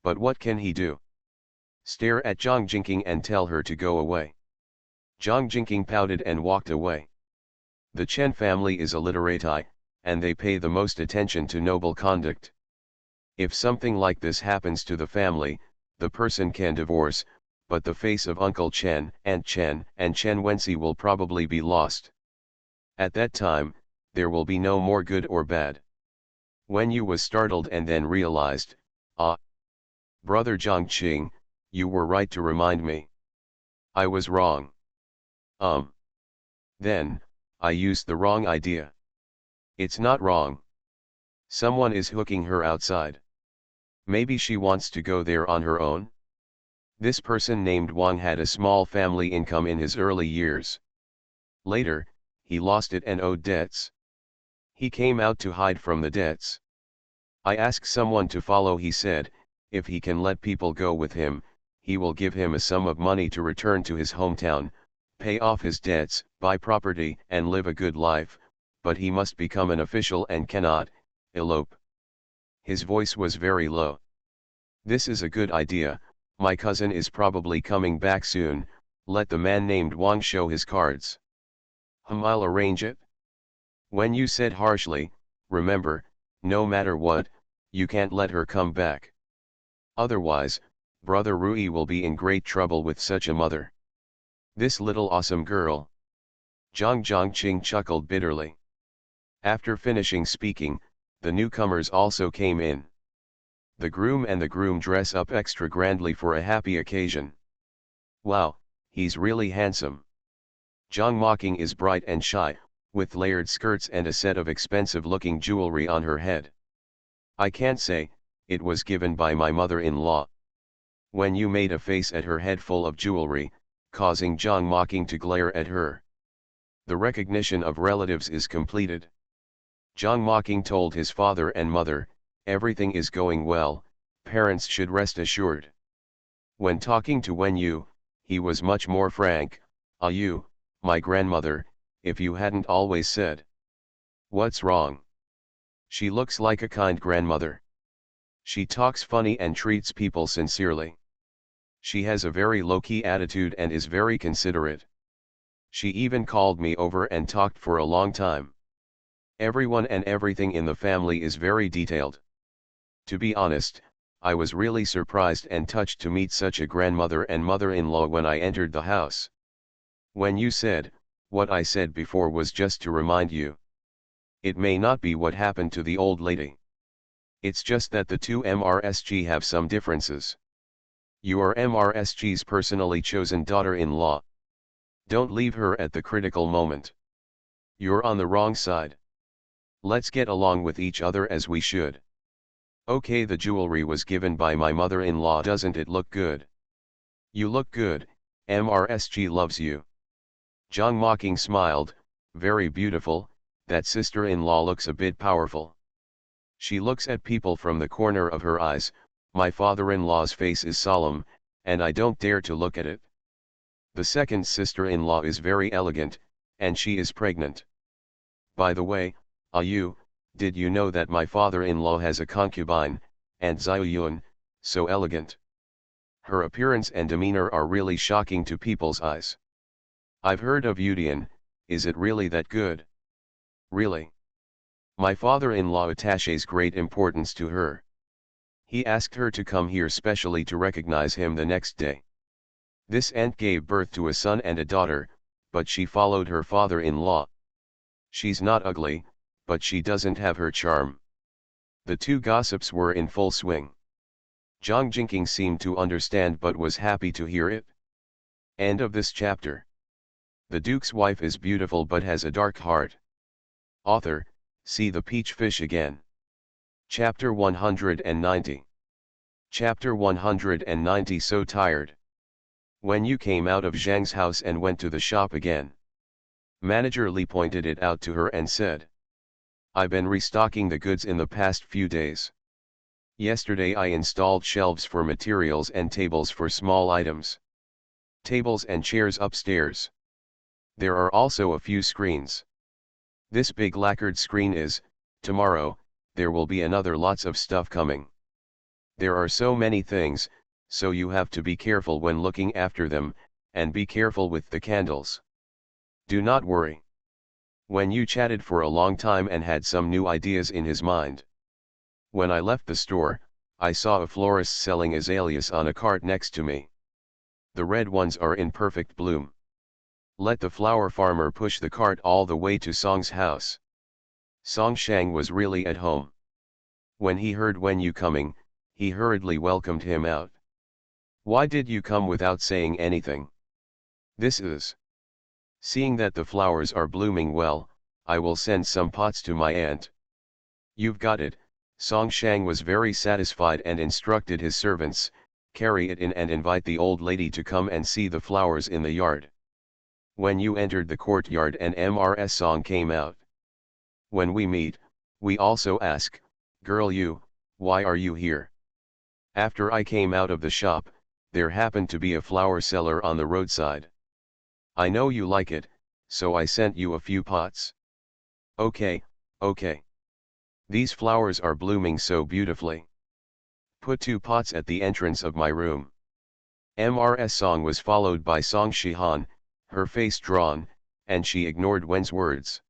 But what can he do? Stare at Zhang Jingqing and tell her to go away. Zhang Jingqing pouted and walked away. The Chen family is a literati, and they pay the most attention to noble conduct. If something like this happens to the family, the person can divorce, but the face of Uncle Chen, Aunt Chen, and Chen Wenxi will probably be lost. At that time, there will be no more good or bad. Wen Yu was startled and then realized, "Ah, brother Zhongqing, you were right to remind me. I was wrong. Then, I used the wrong idea. It's not wrong. Someone is hooking her outside. Maybe she wants to go there on her own?" This person named Wang had a small family income in his early years. Later, he lost it and owed debts. He came out to hide from the debts. "I asked someone to follow," he said. "If he can let people go with him, he will give him a sum of money to return to his hometown, pay off his debts, buy property and live a good life, but he must become an official and cannot elope." His voice was very low. "This is a good idea. My cousin is probably coming back soon. Let the man named Wang show his cards." "I'll arrange it." Wen Yu said harshly, "Remember, no matter what, you can't let her come back. Otherwise, brother Rui will be in great trouble with such a mother. This little awesome girl." Zhang Zhongqing chuckled bitterly. After finishing speaking, the newcomers also came in. The groom and the groom dress up extra grandly for a happy occasion. "Wow, he's really handsome." Zhang Mocking is bright and shy, with layered skirts and a set of expensive-looking jewelry on her head. "I can't say, it was given by my mother-in-law." Wen Yu made a face at her head full of jewelry, causing Zhang Mocking to glare at her. The recognition of relatives is completed. Zhang Mocking told his father and mother, "Everything is going well, parents should rest assured." When talking to Wen Yu, he was much more frank. "Ah Yu, my grandmother, if you hadn't always said." "What's wrong?" "She looks like a kind grandmother. She talks funny and treats people sincerely. She has a very low-key attitude and is very considerate. She even called me over and talked for a long time. Everyone and everything in the family is very detailed. To be honest, I was really surprised and touched to meet such a grandmother and mother-in-law when I entered the house." When you said, "What I said before was just to remind you. It may not be what happened to the old lady. It's just that the two MRSG have some differences. You are MRSG's personally chosen daughter-in-law. Don't leave her at the critical moment. You're on the wrong side. Let's get along with each other as we should." "Okay, the jewelry was given by my mother-in-law. Doesn't it look good?" "You look good, MRSG loves you." Zhang Mocking smiled, "Very beautiful, that sister-in-law looks a bit powerful. She looks at people from the corner of her eyes. My father-in-law's face is solemn, and I don't dare to look at it. The second sister-in-law is very elegant, and she is pregnant. By the way, Yu, did you know that my father-in-law has a concubine, Aunt Ziyun, so elegant? Her appearance and demeanor are really shocking to people's eyes. I've heard of Yudian. Is it really that good?" "Really? My father-in-law attaches great importance to her. He asked her to come here specially to recognize him the next day. This aunt gave birth to a son and a daughter, but she followed her father-in-law. She's not ugly, but she doesn't have her charm. The two gossips were in full swing. Zhang Jingqing seemed to understand but was happy to hear it. End of this chapter. The Duke's wife is beautiful but has a dark heart. Author, see the peach fish again. Chapter 190. Chapter 190. So tired. When you came out of Zhang's house and went to the shop again. Manager Li pointed it out to her and said. I've been restocking the goods in the past few days. Yesterday I installed shelves for materials and tables for small items. Tables and chairs upstairs. There are also a few screens. This big lacquered screen is, tomorrow, there will be another lots of stuff coming. There are so many things, so you have to be careful when looking after them, and be careful with the candles. Do not worry. When you chatted for a long time and had some new ideas in his mind. When I left the store, I saw a florist selling azaleas on a cart next to me. The red ones are in perfect bloom. Let the flower farmer push the cart all the way to Song's house. Song Shang was really at home. When he heard Wen Yu coming, he hurriedly welcomed him out. Why did you come without saying anything? This is. Seeing that the flowers are blooming well, I will send some pots to my aunt. You've got it. Song Shang was very satisfied and instructed his servants, carry it in and invite the old lady to come and see the flowers in the yard. When you entered the courtyard and Mrs. Song came out. When we meet, we also ask, girl you, why are you here? After I came out of the shop, there happened to be a flower seller on the roadside. I know you like it, so I sent you a few pots. Okay, okay. These flowers are blooming so beautifully. Put 2 pots at the entrance of my room. Mrs. Song was followed by Song Shihan, her face drawn, and she ignored Wen's words.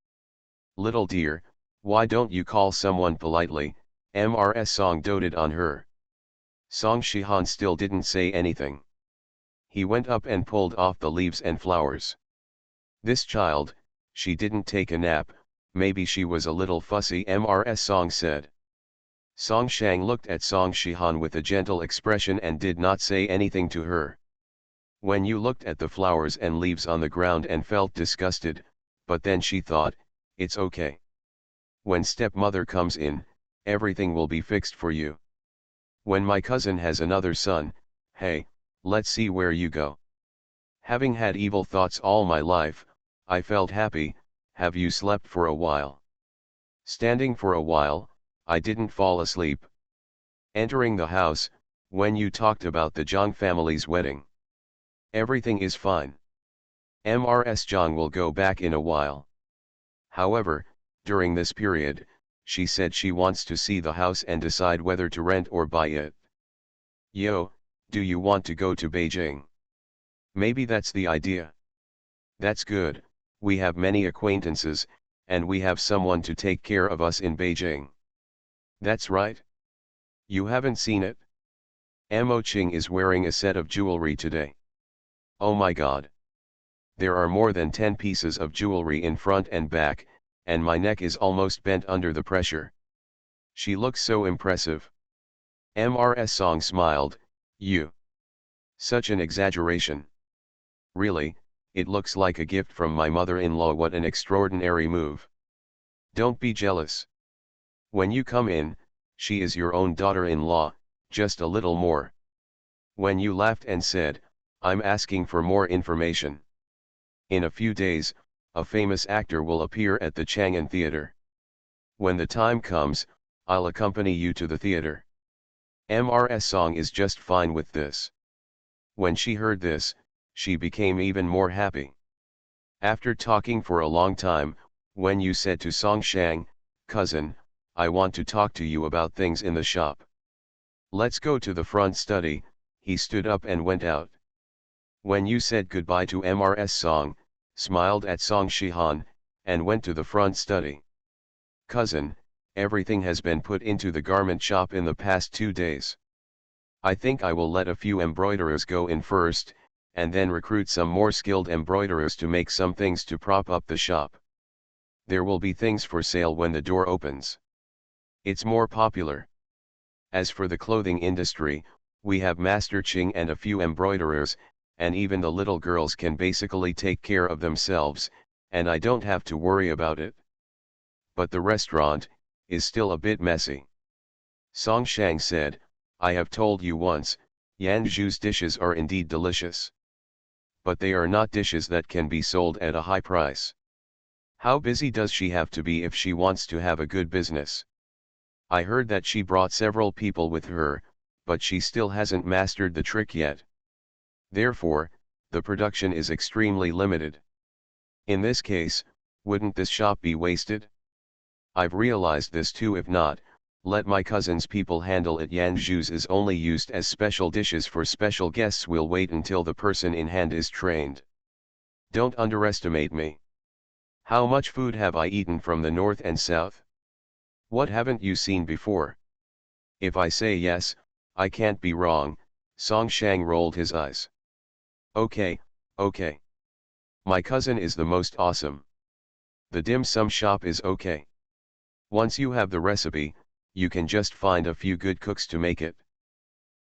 Little dear, why don't you call someone politely? Mrs. Song doted on her. Song Shihan still didn't say anything. He went up and pulled off the leaves and flowers. This child, she didn't take a nap, maybe she was a little fussy, Mrs. Song said. Song Shang looked at Song Shihan with a gentle expression and did not say anything to her. When you looked at the flowers and leaves on the ground and felt disgusted, but then she thought, it's okay. When stepmother comes in, everything will be fixed for you. When my cousin has another son, hey, let's see where you go. Having had evil thoughts all my life, I felt happy. Have you slept for a while? Standing for a while, I didn't fall asleep. Entering the house, when you talked about the Zhang family's wedding. Everything is fine. Mrs. Zhang will go back in a while. However, during this period, she said she wants to see the house and decide whether to rent or buy it. Yo, do you want to go to Beijing? Maybe that's the idea. That's good, we have many acquaintances, and we have someone to take care of us in Beijing. That's right. You haven't seen it? Mo Qing is wearing a set of jewelry today. Oh my god. There are more than 10 pieces of jewelry in front and back, and my neck is almost bent under the pressure. She looks so impressive. Mrs. Song smiled, you. Such an exaggeration. Really, it looks like a gift from my mother-in-law. What an extraordinary move. Don't be jealous. When you come in, she is your own daughter-in-law, just a little more. When you laughed and said, I'm asking for more information. In a few days, a famous actor will appear at the Chang'an Theater. When the time comes, I'll accompany you to the theater. Mrs. Song is just fine with this. When she heard this, she became even more happy. After talking for a long time, when you said to Song Shang, cousin, I want to talk to you about things in the shop. Let's go to the front study, he stood up and went out. When you said goodbye to Mrs. Song, smiled at Song Shihan, and went to the front study. Cousin, everything has been put into the garment shop in the past 2 days. I think I will let a few embroiderers go in first, and then recruit some more skilled embroiderers to make some things to prop up the shop. There will be things for sale when the door opens. It's more popular. As for the clothing industry, we have Master Ching and a few embroiderers, and even the little girls can basically take care of themselves, and I don't have to worry about it. But the restaurant is still a bit messy. Song Shang said, I have told you once, Yan Zhu's dishes are indeed delicious. But they are not dishes that can be sold at a high price. How busy does she have to be if she wants to have a good business? I heard that she brought several people with her, but she still hasn't mastered the trick yet. Therefore, the production is extremely limited. In this case, wouldn't this shop be wasted? I've realized this too. If not, let my cousin's people handle it. Yan Zhu's is only used as special dishes for special guests. We'll wait until the person in hand is trained. Don't underestimate me. How much food have I eaten from the north and south? What haven't you seen before? If I say yes, I can't be wrong. Song Shang rolled his eyes. Okay, okay. My cousin is the most awesome. The dim sum shop is okay. Once you have the recipe, you can just find a few good cooks to make it.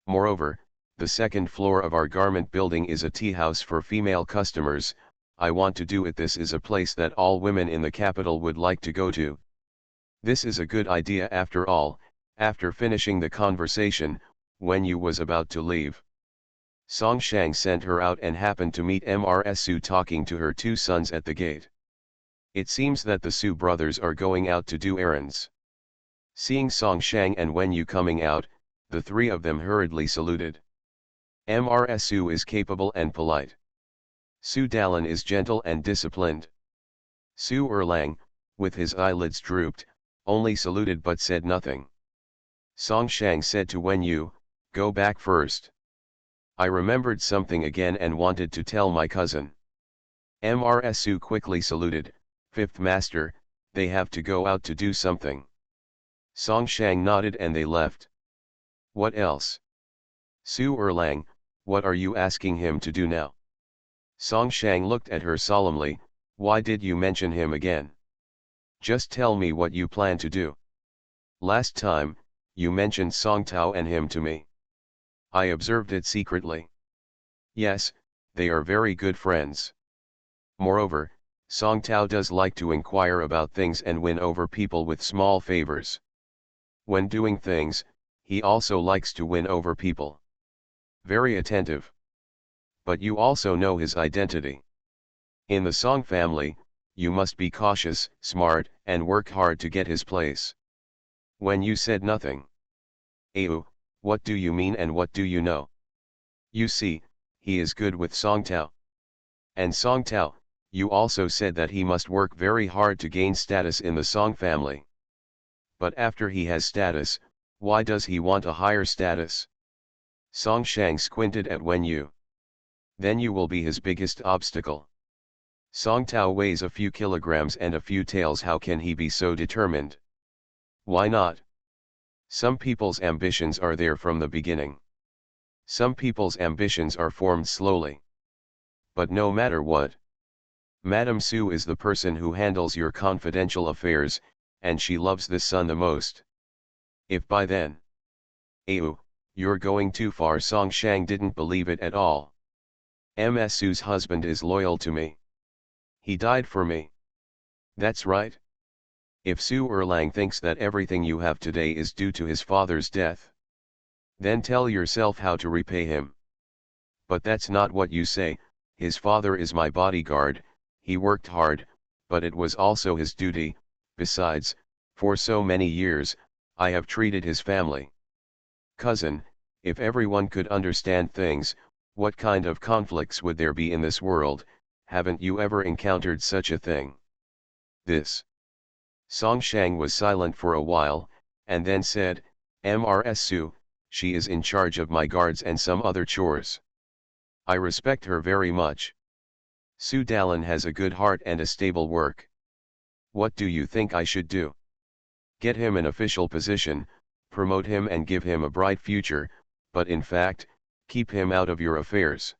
Moreover, the second floor of our garment building is a tea house for female customers. I want to do it. This is a place that all women in the capital would like to go to. This is a good idea after all. After finishing the conversation, Wen Yu was about to leave. Song Shang sent her out and happened to meet Mrs. Su talking to her two sons at the gate. It seems that the Su brothers are going out to do errands. Seeing Song Shang and Wen Yu coming out, the three of them hurriedly saluted. Mrs. Su is capable and polite. Su Dalin is gentle and disciplined. Su Erlang, with his eyelids drooped, only saluted but said nothing. Song Shang said to Wen Yu, go back first. I remembered something again and wanted to tell my cousin. Mrs. Su quickly saluted, Fifth Master, they have to go out to do something. Song Shang nodded and they left. What else? Su Erlang, what are you asking him to do now? Song Shang looked at her solemnly, why did you mention him again? Just tell me what you plan to do. Last time, you mentioned Song Tao and him to me. I observed it secretly. Yes, they are very good friends. Moreover, Song Tao does like to inquire about things and win over people with small favors. When doing things, he also likes to win over people. Very attentive. But you also know his identity. In the Song family, you must be cautious, smart, and work hard to get his place. When you said nothing. Ew, what do you mean and what do you know? You see, he is good with Song Tao. And Song Tao, you also said that he must work very hard to gain status in the Song family. But after he has status, why does he want a higher status? Song Shang squinted at Wen Yu. Then you will be his biggest obstacle. Song Tao weighs a few kilograms and a few taels. How can he be so determined? Why not? Some people's ambitions are there from the beginning. Some people's ambitions are formed slowly. But no matter what, Madame Su is the person who handles your confidential affairs, and she loves this son the most. If by then, Ew, you're going too far. Song Shang didn't believe it at all. Ms. Su's husband is loyal to me. He died for me. That's right. If Su Erlang thinks that everything you have today is due to his father's death, then tell yourself how to repay him. But that's not what you say. His father is my bodyguard, he worked hard, but it was also his duty. Besides, for so many years, I have treated his family. Cousin, if everyone could understand things, what kind of conflicts would there be in this world? Haven't you ever encountered such a thing? This. Song Shang was silent for a while, and then said, Ms. Su, she is in charge of my guards and some other chores. I respect her very much. Su Dalin has a good heart and a stable work. What do you think I should do? Get him an official position, promote him and give him a bright future, but in fact, keep him out of your affairs.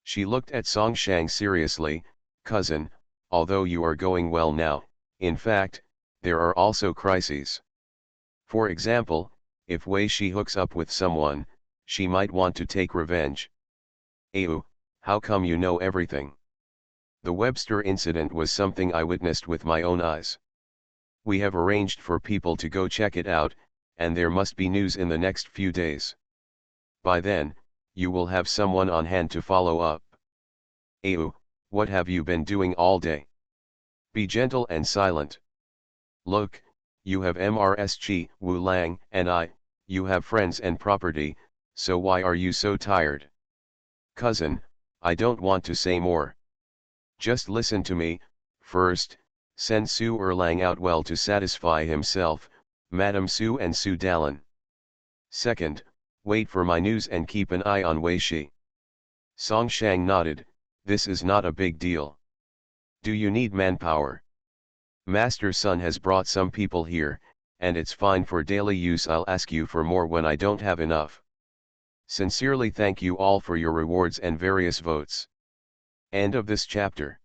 She looked at Song Shang seriously, cousin, although you are going well now, In fact, there are also crises. For example, if Wei Shi hooks up with someone, she might want to take revenge. Ew, how come you know everything? The Webster incident was something I witnessed with my own eyes. We have arranged for people to go check it out, and there must be news in the next few days. By then, you will have someone on hand to follow up. Ew, what have you been doing all day? Be gentle and silent. Look, you have MRSG, Wu Lang, and you have friends and property, so why are you so tired? Cousin, I don't want to say more. Just listen to me. First, send Su Erlang out well to satisfy himself, Madam Su and Su Dallin. Second, wait for my news and keep an eye on Wei Shi. Song Shang nodded, this is not a big deal. Do you need manpower? Master Sun has brought some people here, and it's fine for daily use. I'll ask you for more when I don't have enough. Sincerely thank you all for your rewards and various votes. End of this chapter.